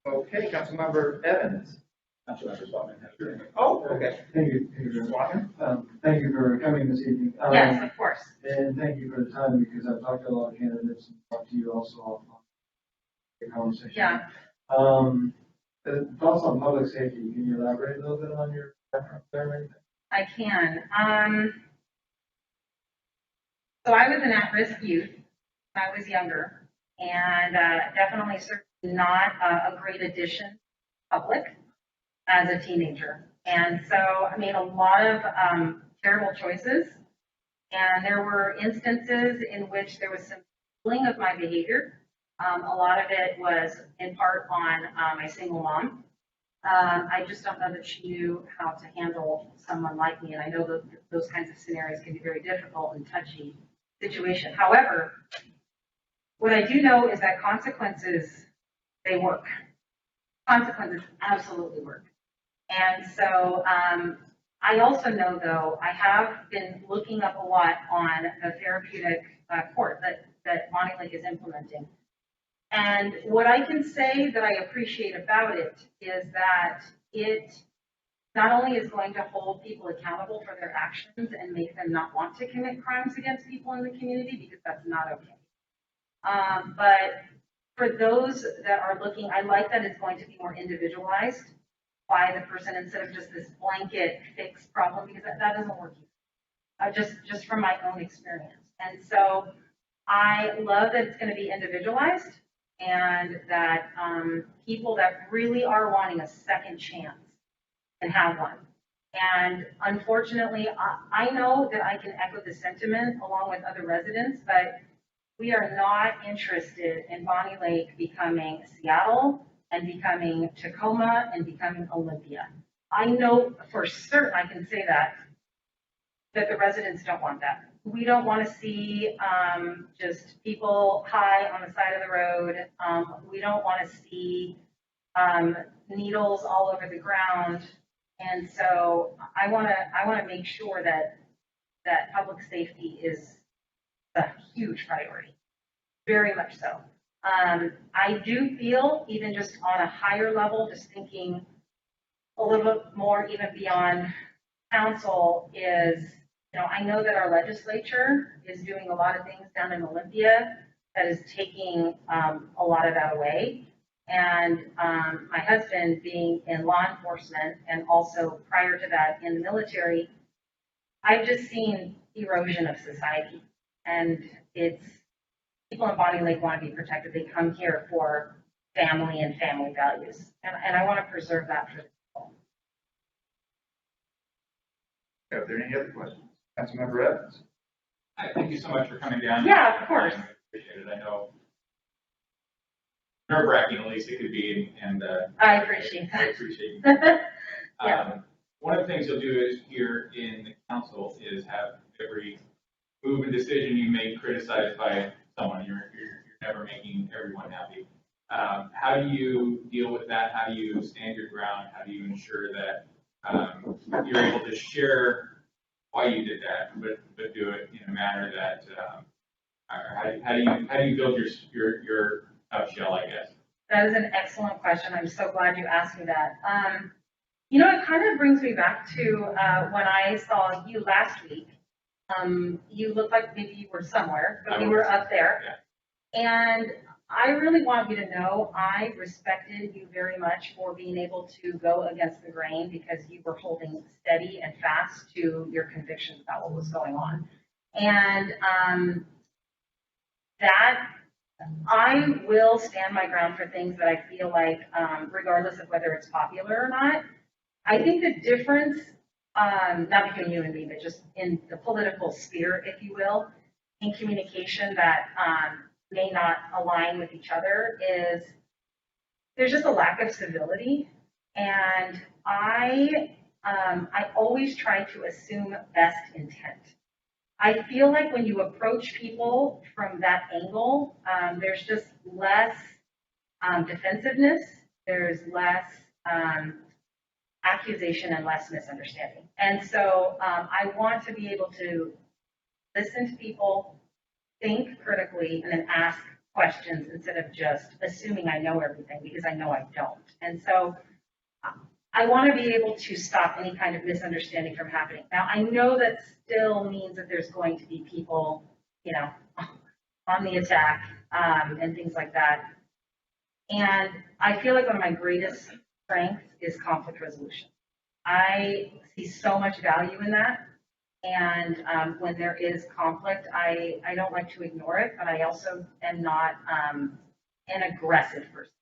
Okay, Councilmember Evans. Councilmember Swatman. Oh, okay. Thank you. Thank you for coming this evening. Yes, of course. And thank you for the time, because I've talked to a lot of candidates and talked to you also on the conversation. Yeah. Thoughts on public safety, can you elaborate a little bit on your background there or anything? I can. So I was an at-risk youth when I was younger, and definitely certainly not a great addition to public as a teenager. And so I made a lot of terrible choices, and there were instances in which there was some bullying of my behavior. A lot of it was in part on my single mom. I just don't know that she knew how to handle someone like me, and I know that those kinds of scenarios can be very difficult and touchy situation. However, what I do know is that consequences, they work. Consequences absolutely work. And so I also know, though, I have been looking up a lot on the therapeutic court that Bonney Lake is implementing. And what I can say that I appreciate about it is that it not only is going to hold people accountable for their actions and make them not want to commit crimes against people in the community, because that's not okay. But for those that are looking, I like that it's going to be more individualized by the person instead of just this blanket fixed problem, because that doesn't work either. Just from my own experience. And so I love that it's going to be individualized, and that people that really are wanting a second chance can have one. And unfortunately, I know that I can echo the sentiment along with other residents, but we are not interested in Bonney Lake becoming Seattle and becoming Tacoma and becoming Olympia. I know for certain, I can say that the residents don't want that. We don't want to see just people high on the side of the road. We don't want to see needles all over the ground. And so I want to make sure that public safety is a huge priority, very much so. I do feel, even just on a higher level, just thinking a little bit more even beyond council, is, I know that our legislature is doing a lot of things down in Olympia that is taking a lot of that away. And my husband being in law enforcement and also prior to that in the military, I've just seen erosion of society. And it's, people in Bonney Lake want to be protected. They come here for family and family values. And I want to preserve that for the people. Are there any other questions? Councilmember Evans. Hi, thank you so much for coming down. Yeah, of course. I appreciate it. I know nerve-wracking, at least it could be, and I appreciate that. I appreciate it. Yeah. One of the things you'll do is here in the council is have every move and decision you make criticized by someone. You're never making everyone happy. How do you deal with that? How do you stand your ground? How do you ensure that you're able to share why you did that, but do it in a manner that how do you build your tough shell, I guess? That is an excellent question. I'm so glad you asked me that. It kind of brings me back to when I saw you last week. You looked like maybe you were somewhere, but you were up there. Yeah. And I really want you to know, I respected you very much for being able to go against the grain because you were holding steady and fast to your convictions about what was going on. And that I will stand my ground for things that I feel like, regardless of whether it's popular or not. I think the difference, not between you and me, but just in the political sphere, if you will, in communication that may not align with each other is there's just a lack of civility. And I always try to assume best intent. I feel like when you approach people from that angle, there's just less defensiveness, there's less accusation and less misunderstanding. And so I want to be able to listen to people, think critically, and then ask questions instead of just assuming I know everything, because I know I don't. And so I want to be able to stop any kind of misunderstanding from happening. Now, I know that still means that there's going to be people, you know, on the attack and things like that. And I feel like one of my greatest strengths is conflict resolution. I see so much value in that. And when there is conflict, I don't like to ignore it, but I also am not an aggressive person.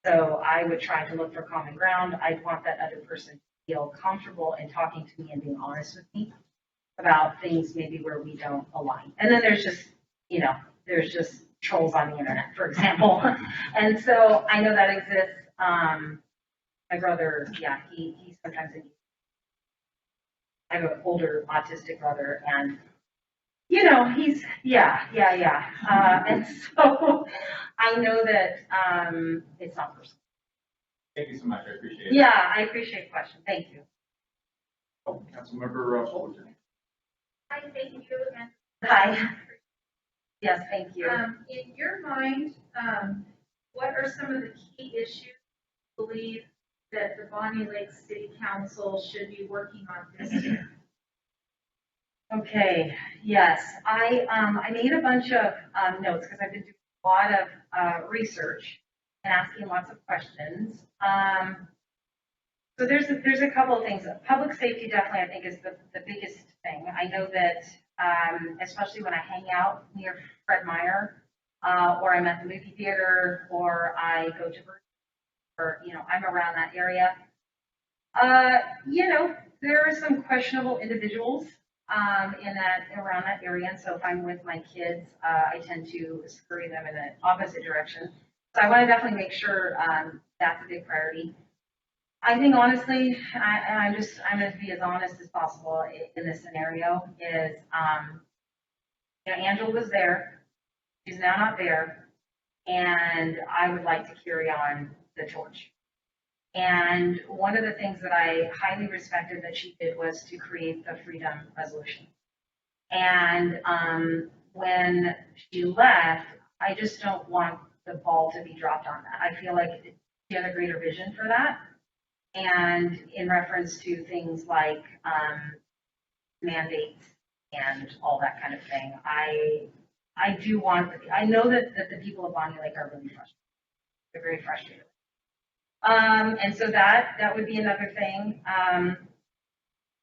So I would try to look for common ground. I'd want that other person to feel comfortable in talking to me and being honest with me about things maybe where we don't align. And then there's just, you know, there's just trolls on the internet, for example. And so I know that exists. My brother, yeah, he sometimes, I have an older autistic brother, and you know, he's, and so I know that it's not personal. Thank you so much, I appreciate it. Yeah, I appreciate the question, thank you. Oh, Councilmember Fullerton. Hi, thank you. And Hi. Yes, thank you. in your mind, what are some of the key issues you believe that the Bonney Lake City Council should be working on this year? Okay, yes, I made a bunch of notes because I've been doing a lot of research and asking lots of questions. So there's a couple of things. Public safety definitely, I think, is the biggest thing. I know that, especially when I hang out near Fred Meyer, or I'm at the movie theater, or I go to, or, you know, I'm around that area. You know, there are some questionable individuals around that area. And so if I'm with my kids, I tend to scurry them in the opposite direction. So I want to definitely make sure that's a big priority. I think honestly, I'm going to be as honest as possible in this scenario is, you know, Angela was there. She's now not there. And I would like to carry on the torch. And one of the things that I highly respected that she did was to create the Freedom Resolution. And when she left, I just don't want the ball to be dropped on that. I feel like she had a greater vision for that. And in reference to things like mandates and all that kind of thing, I do want, I know that the people of Bonney Lake are really frustrated. They're very frustrated. And so that would be another thing.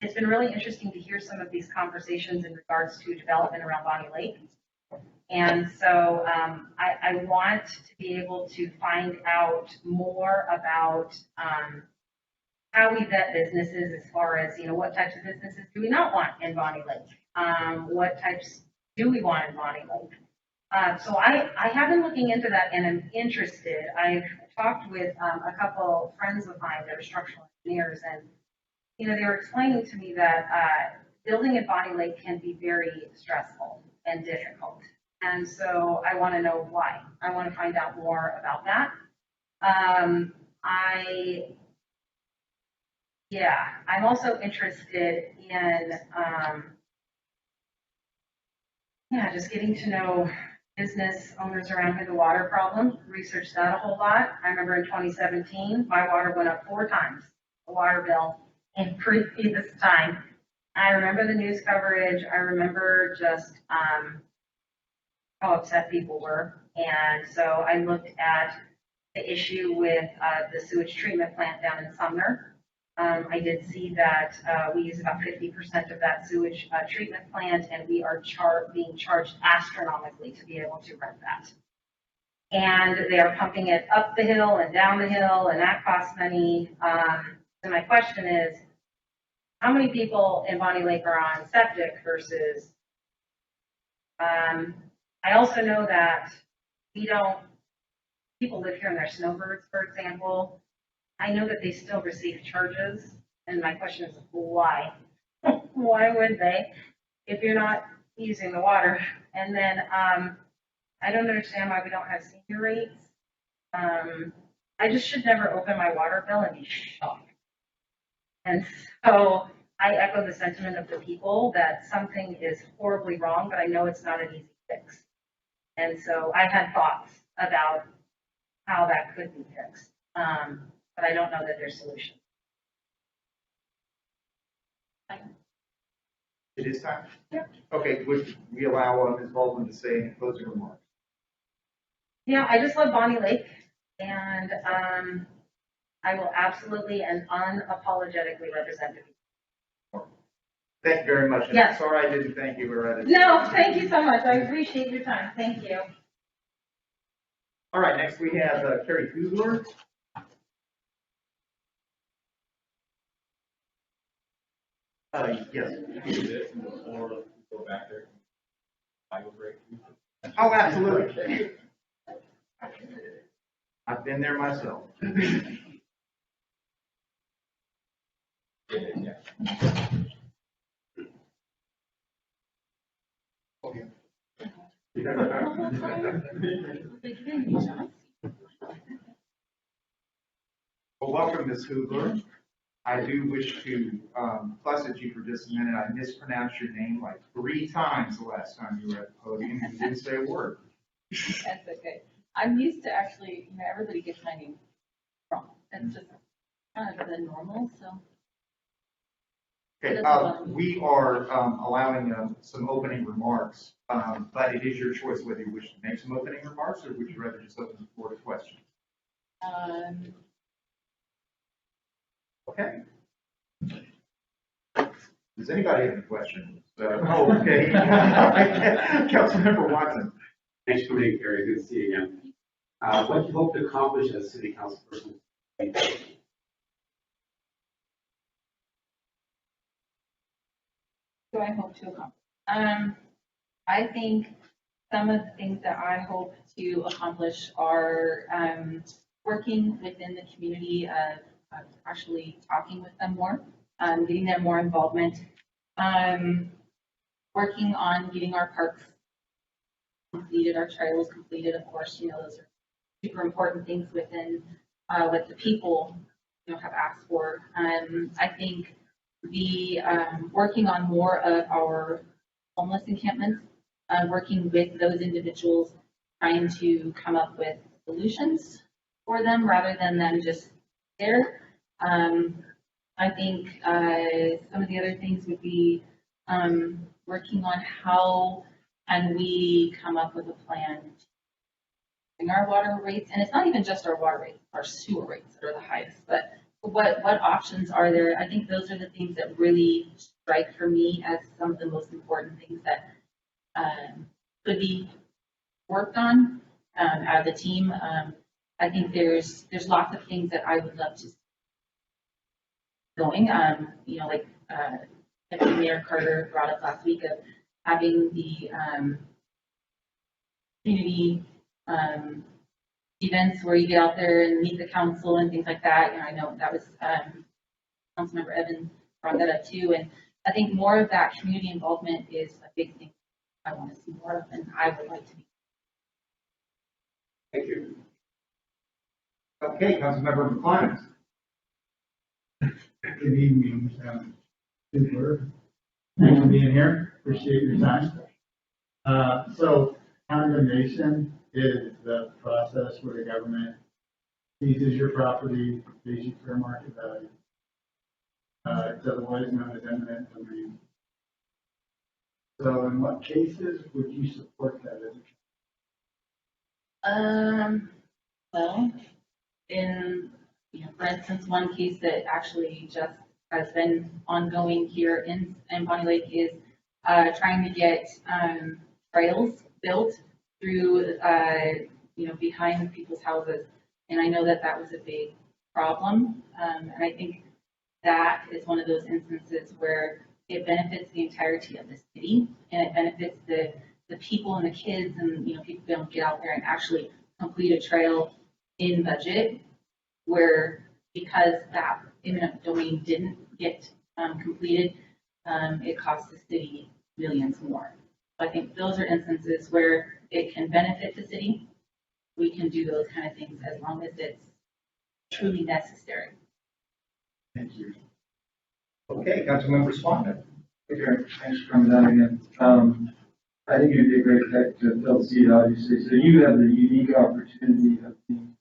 It's been really interesting to hear some of these conversations in regards to development around Bonney Lake. And so I want to be able to find out more about how we vet businesses as far as, you know, what types of businesses do we not want in Bonney Lake? What types do we want in Bonney Lake? So I have been looking into that and I'm interested. I've talked with a couple friends of mine that are structural engineers, and you know, they were explaining to me that building at Bonney Lake can be very stressful and difficult. And so I want to know why. I want to find out more about that. I'm also interested in just getting to know business owners around here, the water problem, researched that a whole lot. I remember in 2017, my water went up 4 times, the water bill in previous time. I remember the news coverage. I remember just how upset people were. And so I looked at the issue with the sewage treatment plant down in Sumner. I did see that we use about 50% of that sewage treatment plant, and we are being charged astronomically to be able to rent that. And they are pumping it up the hill and down the hill, and that costs money. So my question is, how many people in Bonney Lake are on septic versus, I also know that people live here in their snowbirds, for example. I know that they still receive charges, and my question is why? Why would they if you're not using the water? And then I don't understand why we don't have senior rates. I just should never open my water bill and be shocked. And so I echo the sentiment of the people that something is horribly wrong, but I know it's not an easy fix. And so I had thoughts about how that could be fixed, but I don't know that there's solutions. It is time? Yep. Okay, would we allow Ms. Baldwin to say any closing remarks? Yeah, I just love Bonney Lake, and I will absolutely and unapologetically represent it. Thank you very much. And Yes. Sorry I didn't thank you, Loretta. No, thank you so much. I appreciate your time. Thank you. All right, next we have Carrie Kugler. Yes. Or go back there. Bible break. Oh, absolutely. I've been there myself. Yeah. Well, welcome, Ms. Kugler. I do wish to fuss at you for just a minute. I mispronounced your name like 3 times the last time you were at the podium and you didn't say a word. That's okay. I'm used to actually, everybody gets my name wrong. That's just kind of the normal, so. Okay, we are allowing some opening remarks, but it is your choice whether you wish to make some opening remarks or would you rather just open the floor to questions? Okay. Does anybody have any questions? Okay. Councilmember Watson. Thanks for being here. Good to see you again. What do you hope to accomplish as a city council person? Do I hope to accomplish? I think some of the things that I hope to accomplish are working within the community of actually talking with them more, getting them more involvement, working on getting our parks completed, our trails completed. Of course, those are super important things within what the people have asked for. I think the working on more of our homeless encampments, working with those individuals, trying to come up with solutions for them rather than them just there. I think some of the other things would be working on how can we come up with a plan to bring our water rates, and it's not even just our water rates, our sewer rates that are the highest, but what options are there? I think those are the things that really strike for me as some of the most important things that could be worked on out of the team. I think there's lots of things that I would love to see going. Like Mayor Carter brought up last week of having the community events where you get out there and meet the council and things like that. I know that was Councilmember Evans brought that up too. And I think more of that community involvement is a big thing I want to see more of, and I would like to be. Thank you. Okay, Councilmember McClines. Good evening, super. Thanks for being here. Appreciate your time. So condemnation is the process where the government seizes your property, pays you fair market value. It's otherwise known as eminent domain. So in what cases would you support that as a Well, in, for instance, one case that actually just has been ongoing here in Bonney Lake is trying to get trails built through, behind people's houses. And I know that that was a big problem. And I think that is one of those instances where it benefits the entirety of the city and it benefits the people and the kids and, people don't get out there and actually complete a trail in budget where because that eminent domain didn't get completed, it costs the city millions more. So I think those are instances where it can benefit the city. We can do those kind of things as long as it's truly necessary. Thank you. Okay, Councilmember Swan. Okay, thanks for coming down again. I think you'd be a great tech to fill the seat, obviously. So you have the unique opportunity of being.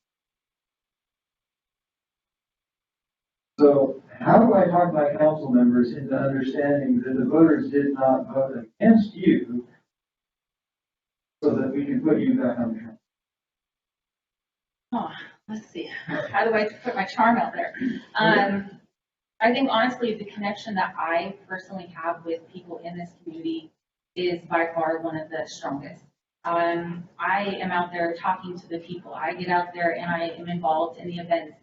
So how do I talk my council members into understanding that the voters did not vote against you so that we can put you back on the council? Oh, let's see. How do I put my charm out there? I think honestly, the connection that I personally have with people in this community is by far one of the strongest. I am out there talking to the people. I get out there and I am involved in the events.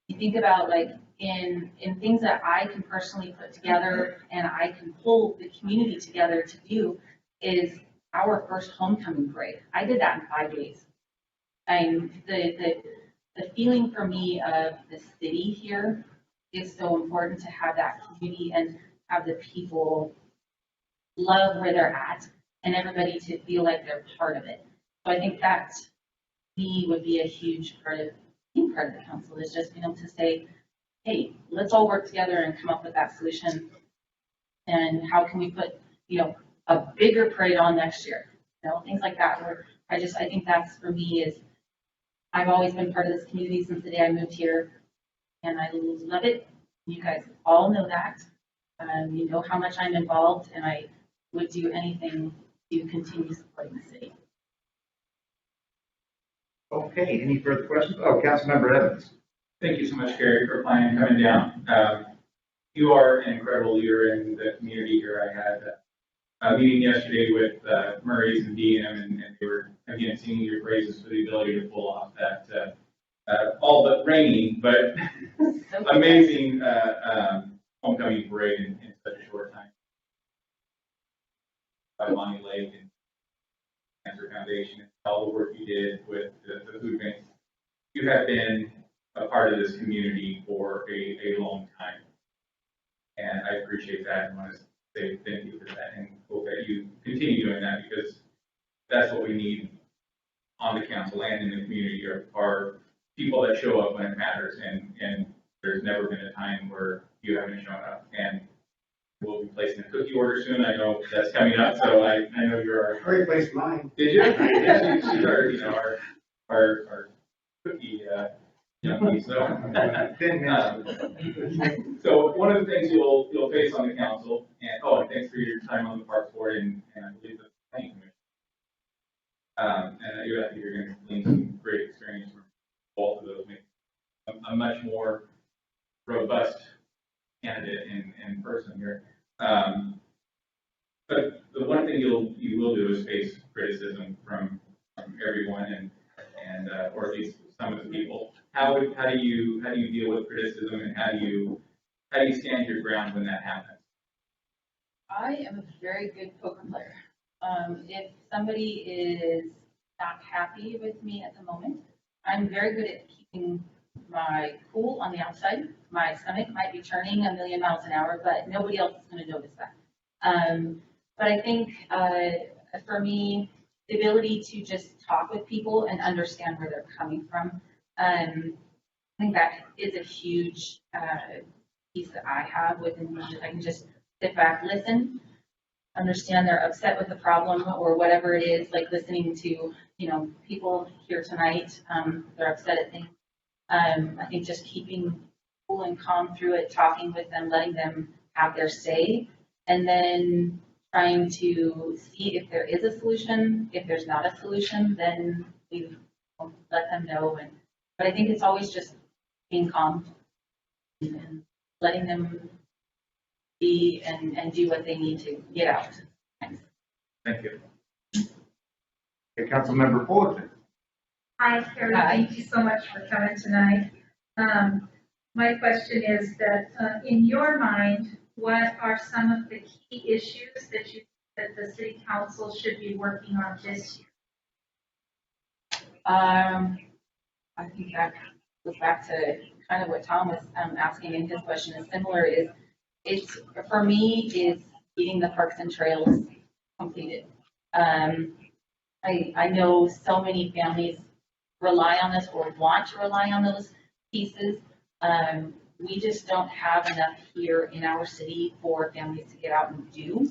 You think about like in things that I can personally put together and I can pull the community together to do is our first homecoming parade. I did that in 5 days. And the feeling for me of the city here is so important to have that community and have the people love where they're at and everybody to feel like they're part of it. So I think that me would be a huge part of being part of the council is just being able to say, hey, let's all work together and come up with that solution. And how can we put, a bigger parade on next year? Things like that where I think that's for me is I've always been part of this community since the day I moved here and I love it. You guys all know that. You know how much I'm involved and I would do anything to continue supporting the city. Okay, any further questions? Oh, Councilmember Evans. Thank you so much, Gary, for planning coming down. You are an incredible leader in the community here. I had a meeting yesterday with Murray's and DM, and they were, again, singing your praises for the ability to pull off that all but raining, but amazing homecoming parade in such a short time. By Bonney Lake and Cancer Foundation, and all the work you did with the food banks. You have been a part of this community for a long time. And I appreciate that and want to say thank you for that and hope that you continue doing that because that's what we need on the council and in the community are people that show up when it matters. And there's never been a time where you haven't shown up. And we'll be placing a cookie order soon. I know that's coming up, so I know you're our. I replaced mine. Did you? Yeah, she's our cookie junkie. So one of the things you'll face on the council, and thanks for your time on the Parks Board and I believe the Planning Commission. And you're going to glean some great experience from both of those, making a much more robust candidate in person here. But the one thing you will do is face criticism from everyone and or at least some of the people. How do you deal with criticism and how do you stand your ground when that happens? I am a very good poker player. If somebody is not happy with me at the moment, I'm very good at keeping my cool on the outside. My stomach might be churning a million miles an hour, but nobody else is going to notice that. But I think for me, the ability to just talk with people and understand where they're coming from, I think that is a huge piece that I have within me. I can just sit back, listen, understand they're upset with the problem or whatever it is, like listening to, people here tonight, they're upset at things. I think just keeping cool and calm through it, talking with them, letting them have their say, and then trying to see if there is a solution. If there's not a solution, then we let them know. But I think it's always just being calm and letting them be and do what they need to get out. Thank you. Okay, Councilmember Fullerton. Hi, Carrie, thank you so much for coming tonight. My question is that, in your mind, what are some of the key issues that the city council should be working on this year? I think that goes back to kind of what Tom was asking in his question is similar it's for me is getting the parks and trails completed. I know so many families rely on this or want to rely on those pieces. We just don't have enough here in our city for families to get out and do.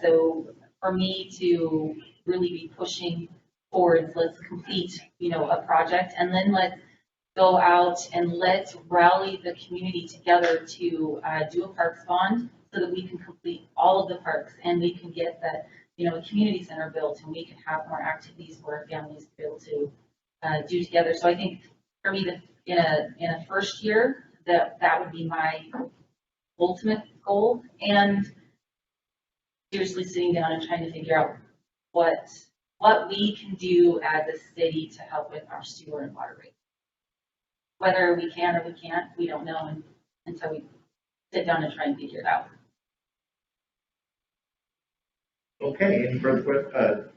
So for me to really be pushing towards, let's complete, a project, and then let's go out and let's rally the community together to do a parks bond so that we can complete all of the parks and we can get the, a community center built and we can have more activities for our families to be able to do together. So I think for me, in a first year, that would be my ultimate goal, and seriously sitting down and trying to figure out what we can do as a city to help with our sewer and water rates. Whether we can or we can't, we don't know until we sit down and try and figure it out. Okay, any further questions?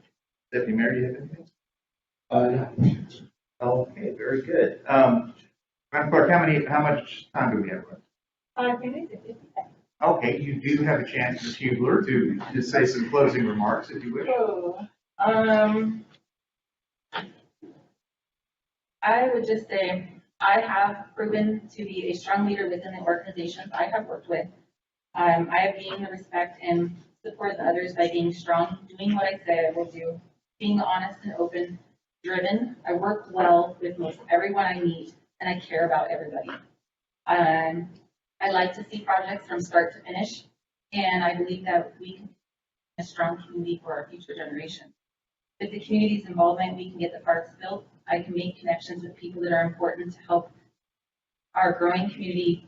Deputy Mayor, do you have anything? Okay, very good. Madam Clerk, how much time do we have left? 5 minutes. Okay, you do have a chance, Ms. Hubler, to say some closing remarks if you wish. I would just say I have proven to be a strong leader within the organizations I have worked with. I have gained the respect and support of others by being strong, doing what I say I will do, being honest and open, driven. I work well with most everyone I meet, and I care about everybody. I like to see projects from start to finish, and I believe that we can be a strong community for our future generations. With the community's involvement, we can get the parks built. I can make connections with people that are important to help our growing community,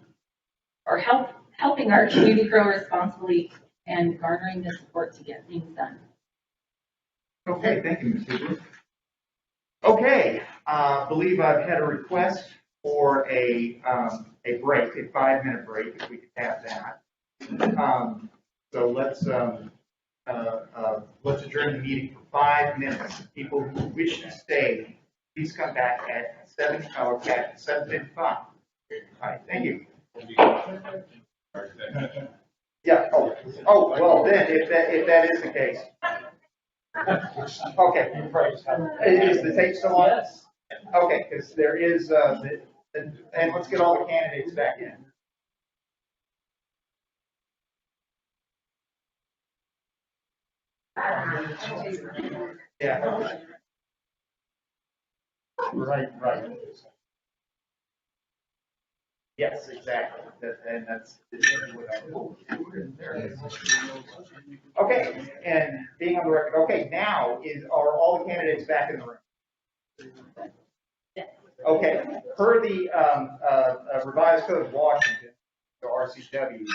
or helping our community grow responsibly and garnering the support to get things done. Okay, thank you, Ms. Hubler. Okay, believe I've had a request for a break, a 5-minute break, if we could have that. So let's adjourn the meeting for 5 minutes. People who wish to stay, please come back at 7:55. All right, thank you. Yeah. Oh, well then, if that is the case. Okay. Is the tape still on? Yes. Okay, because there is, and let's get all the candidates back in. Yeah. Right. Yes, exactly. And that's okay. And being on the record. Okay, now are all the candidates back in the room? Okay. Per the revised code of Washington, the RCW,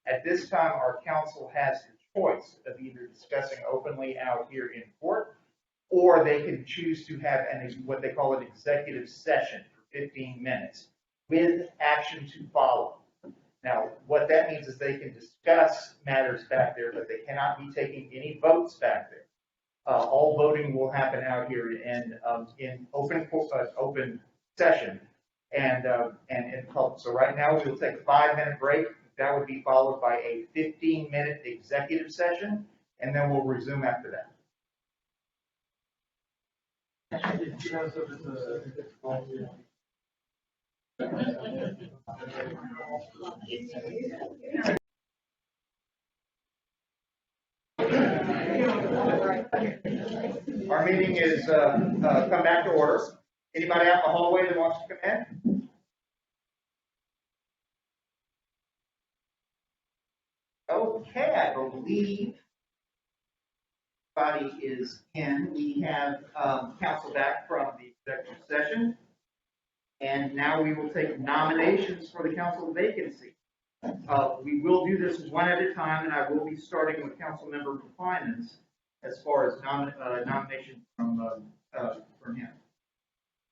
at this time our council has the choice of either discussing openly out here in court, or they can choose to have what they call an executive session for 15 minutes. With action to follow. Now, what that means is they can discuss matters back there, but they cannot be taking any votes back there. All voting will happen out here in open session and in public. So right now we'll take a 5-minute break. That would be followed by a 15-minute executive session, and then we'll resume after that. Our meeting is come back to order. Anybody out in the hallway that wants to come in? Okay, I believe everybody is in. We have council back from the executive session. And now we will take nominations for the council vacancy. We will do this one at a time, and I will be starting with Councilmember Fineman's as far as nomination from him.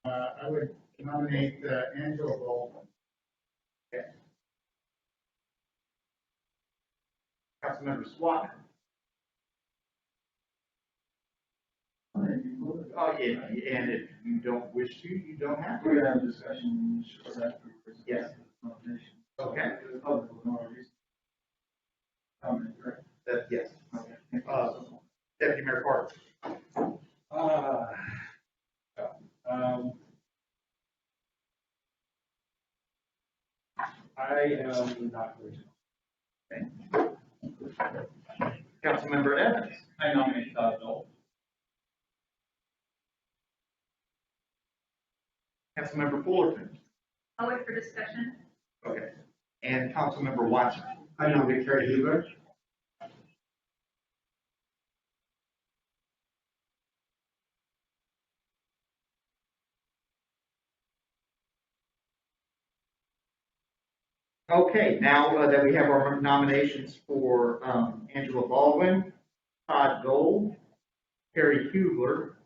I would nominate Angela Baldwin. Okay. Councilmember Swatman. Oh, yeah, and if you don't wish to, you don't have to. We're gonna have a discussion shortly afterwards. Yes. Nomination. Okay. The public will know our reason. Comment, correct? Yes. Okay. Deputy Mayor Carter. I am not going to. Okay. Councilmember Evans. I nominate Todd Dole. Councilmember Fullerton. I'll wait for discussion. Okay. And Councilmember Watson. I nominate Terry Huber. Okay, now that we have our nominations for Angela Baldwin, Todd Gold, Terry Hubler,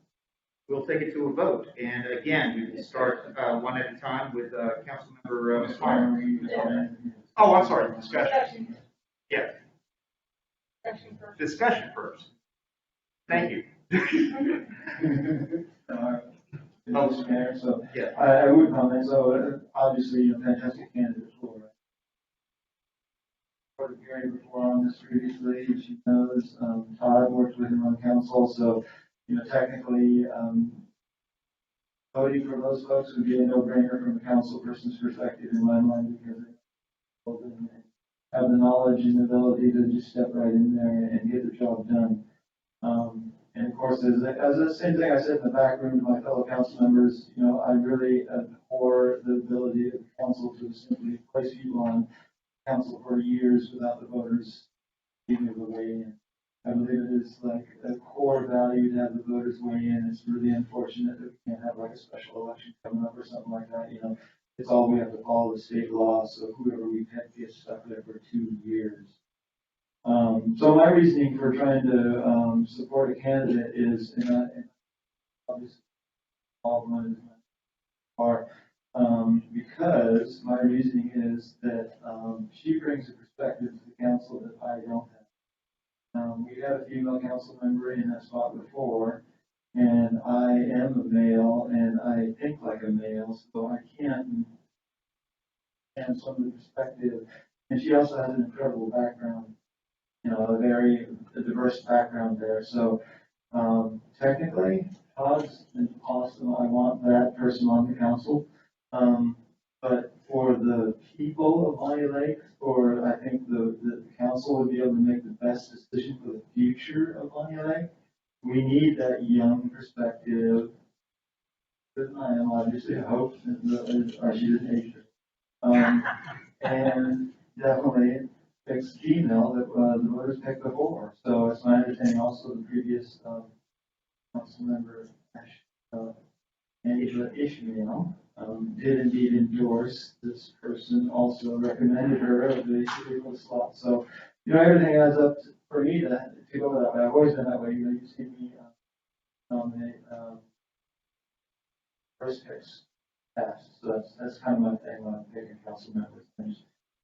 we'll take it to a vote. And again, we will start one at a time with Councilmember Smiley. Oh, I'm sorry, discussion. Yeah. Discussion first. Thank you. Mr. Mayor, so Yeah. I would comment, so obviously, fantastic candidate for the hearing before on this previously, as she knows, Todd worked with him on council, so, technically, voting for those folks would be a no-brainer from a council person's perspective in my mind, because they have the knowledge and ability to just step right in there and get the job done. And of course, as the same thing I said in the back room to my fellow council members, I really abhor the ability of the council to simply place people on council for years without the voters being able to weigh in. I believe it is like a core value to have the voters weigh in. It's really unfortunate that we can't have like a special election coming up or something like that. It's all we have to follow the state law. So whoever we pick gets stuck there for 2 years. So my reasoning for trying to support a candidate is, and obviously all of mine are, because my reasoning is that she brings a perspective to the council that I don't have. We had a female council member in that spot before, and I am a male, and I think like a male, so I can't have some of the perspective. And she also has an incredible background. A very diverse background there. So technically, Todd's awesome. I want that person on the council. But for the people of Bonney Lake, I think the council would be able to make the best decision for the future of Bonney Lake. We need that young perspective. I am obviously a hope, or she didn't age her. And definitely fixed female that the voters picked before. So it's my understanding also the previous council member, Angela Ishmael, did indeed endorse this person, also recommended her of the particular slot. So, everything adds up for me to go that way. I've always been that way. You see me nominate first picks past. So that's kind of my thing when I'm picking council members.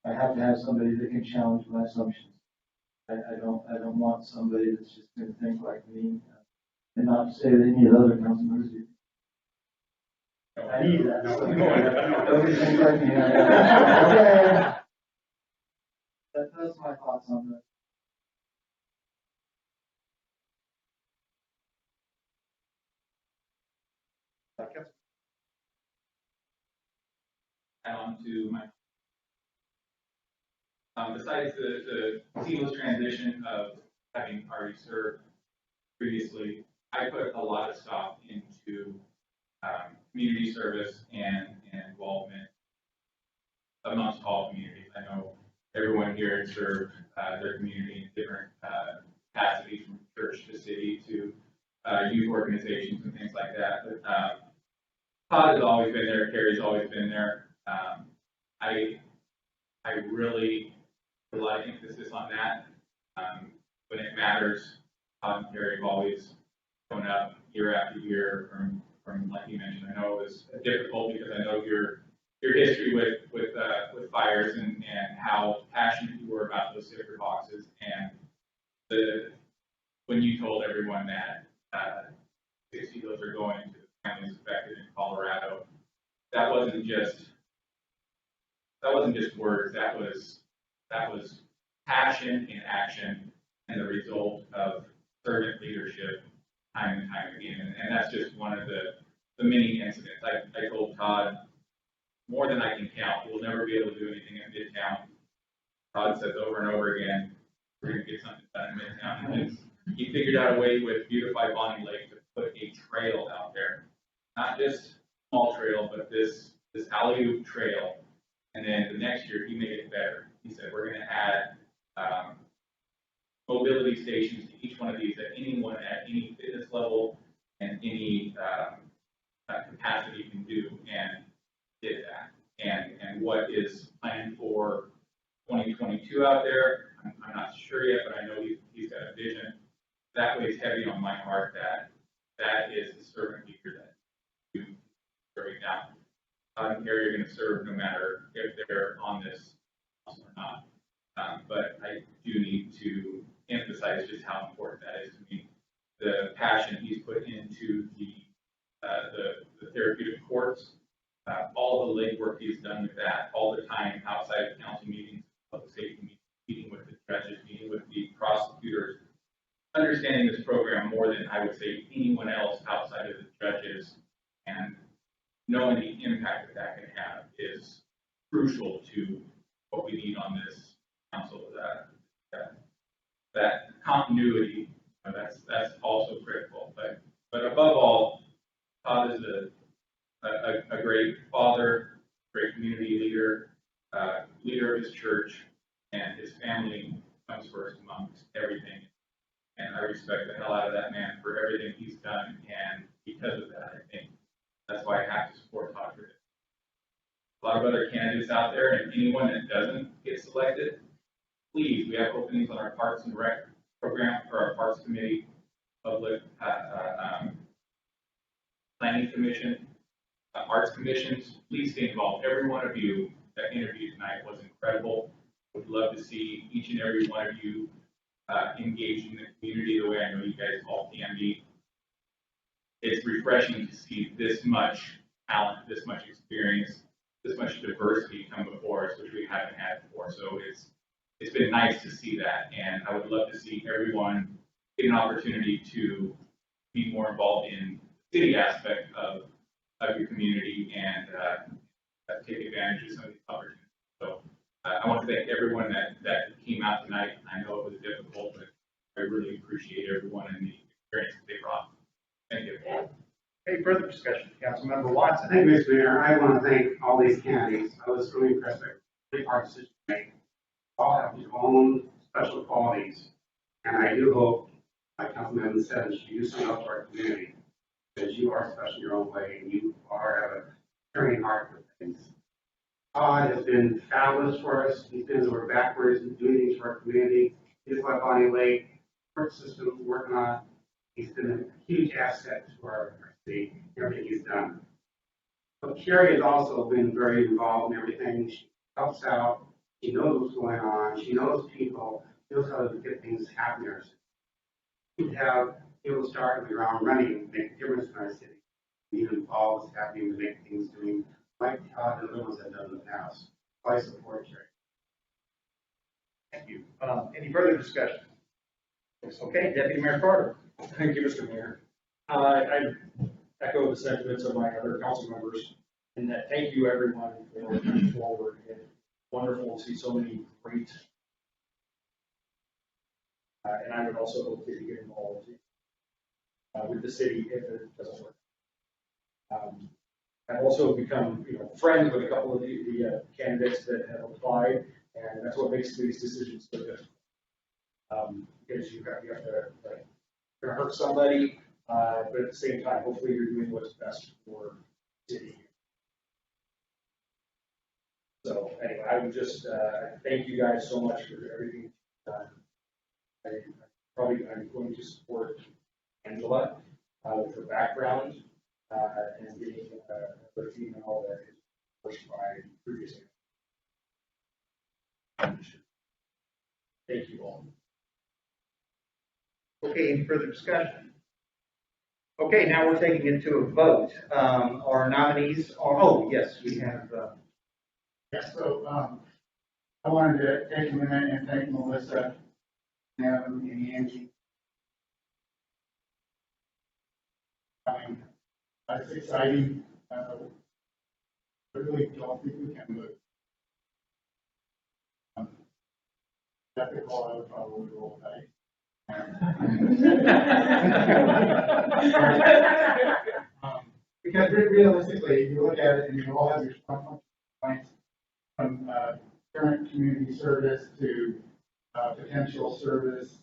I have to have somebody that can challenge my assumptions. I don't want somebody that's just going to think like me, and not to say that any of the other council members do. I need that. Nobody thinks like me. Okay. That's my thoughts on that. On to my. Besides the seamless transition of having already served previously, I put a lot of stock into community service and involvement amongst all communities. I know everyone here has served their community in different capacities from church to city to youth organizations and things like that. But Todd has always been there. Carrie's always been there. I really put a lot of emphasis on that. When it matters, Todd and Carrie have always shown up year after year. From like you mentioned, I know it was difficult because I know your history with fires and how passionate you were about those sticker boxes, and when you told everyone that 60 of those are going to the families affected in Colorado, that wasn't just words. That was passion in action and the result of servant leadership time and time again. And that's just one of the many incidents. I told Todd, more than I can count, we'll never be able to do anything in Midtown. Todd says over and over again, we're going to get something done in Midtown. And he figured out a way with Beautify Bonney Lake to put a trail out there. Not just a small trail, but this alley-oop trail. And then the next year, he made it better. He said, we're going to add mobility stations to each one of these that anyone at any fitness level and any capacity can do, and did that. And what is planned for 2022 out there, I'm not sure yet, but I know he's got a vision. That weighs heavy on my heart, that is the servant leader that you serving now. Todd and Carrie are going to serve no matter if they're on this or not. But I do need to emphasize just how important that is to me. The passion he's put into the therapeutic courts, all the legwork he's done with that, all the time outside of council meetings, public safety meetings, meeting with the judges, meeting with the prosecutors, understanding this program more than I would say anyone else outside of the judges, and knowing the impact that can have is crucial to what we need on this council. That continuity, that's also critical. But above all, Todd is a great father, great community leader, leader of his church, and his family comes first amongst everything. And I respect the hell out of that man for everything he's done, and because of that, I think that's why I have to support Todd for this. A lot of other candidates out there, and anyone that doesn't get selected, please, we have openings on our Parks and Rec program for our Parks Committee, Public Planning Commission, Arts Commissions. Please stay involved. Every one of you that interviewed tonight was incredible. Would love to see each and every one of you engaged in the community the way I know you guys all can be. It's refreshing to see this much talent, this much experience, this much diversity come before us, which we haven't had before. So it's been nice to see that, and I would love to see everyone get an opportunity to be more involved in the city aspect of your community and take advantage of some of these opportunities. So I want to thank everyone that came out tonight. I know it was difficult, but I really appreciate everyone and the experience that they brought. Thank you. Any further discussion? Councilmember Watson. Thank you, Mr. Mayor. I want to thank all these candidates. I was really impressed by our decision making. All have their own special qualities. And I do hope, like Councilman said, you do something else for our community. Because you are special in your own way, and you have a caring heart for things. Todd has been fabulous for us. He's been over backwards and doing things for our community. He's like Bonney Lake, court system working on. He's been a huge asset to our city, everything he's done. But Carrie has also been very involved in everything. She helps out. She knows what's going on. She knows people. She knows how to get things happen there. We have people start around running and make a difference in our city. Even Paul is happy to make things doing like Todd and the ones that have done in the past. So I support Carrie. Thank you. Any further discussion? Okay, Deputy Mayor Carter. Thank you, Mr. Mayor. I echo the sentiments of my other council members in that thank you everyone for coming forward. It's wonderful to see so many great. And I would also hope that you get involved with the city if it doesn't work. I've also become, friends with a couple of the candidates that have applied, and that's what makes these decisions so difficult. because you have to, gonna hurt somebody, but at the same time, hopefully you're doing what's best for the city. So anyway, I would just, thank you guys so much for everything you've done. I'm going to support Angela, with her background, and being a female that is pushed by previous. Thank you all. Okay, any further discussion? Okay, now we're taking it to a vote. Our nominees are, oh, yes, we have, Yeah, so, I wanted to take a minute and thank Melissa, Adam, and Angie. It's exciting. I really don't think we can move. Typical, I would probably roll dice. Because realistically, if you look at it and you all have your strong points from current community service to potential service,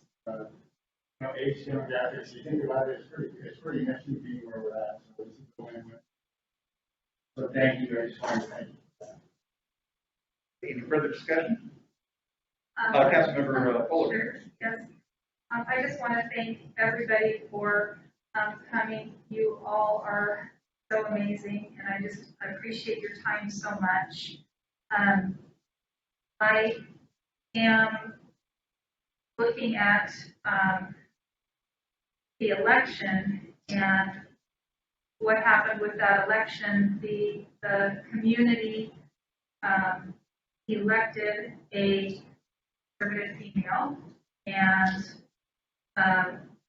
age demographics, you think about it, it's pretty much being where we're at. So this is the win-win. So thank you, I just want to thank you for that. any further discussion? Councilmember Fuller. Sure, yes. I just want to thank everybody for coming. You all are so amazing, and I appreciate your time so much. I am looking at the election and what happened with that election. The community elected a conservative female, and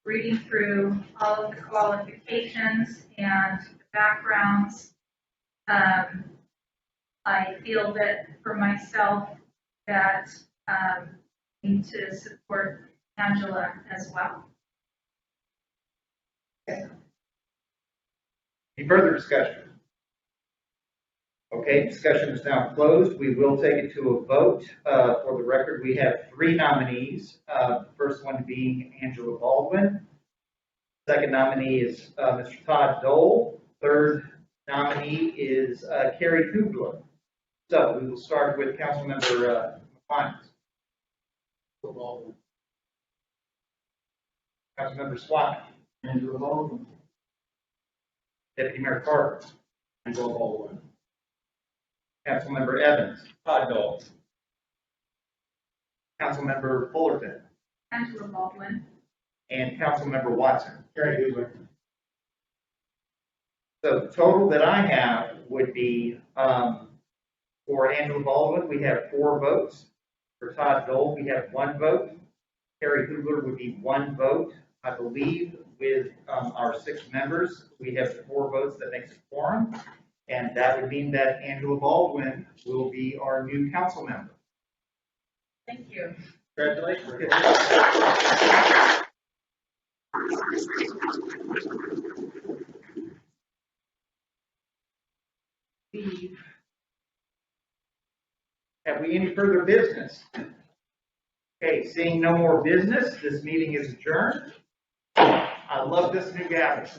reading through all of the qualifications and the backgrounds, I feel that for myself that I need to support Angela as well. Any further discussion? Okay, discussion is now closed. We will take it to a vote. For the record, we have 3 nominees. The first one being Angela Baldwin. Second nominee is Mr. Todd Dole. Third nominee is Carrie Kubler. So we will start with Councilmember McClines. Councilmember Swami. Angela Baldwin. Deputy Mayor Carter. Angela Baldwin. Councilmember Evans. Todd Dole. Councilmember Fullerton. Angela Baldwin. And Councilmember Watson. Carrie Hugler. So the total that I have would be, for Angela Baldwin, we have 4 votes. For Todd Dole, we have 1 vote. Carrie Hugler would be 1 vote. I believe with our 6 members, we have 4 votes that makes a quorum. And that would mean that Angela Baldwin will be our new council member. Thank you. Congratulations. Have we any further business? Okay, seeing no more business, this meeting is adjourned. I love this new gavel.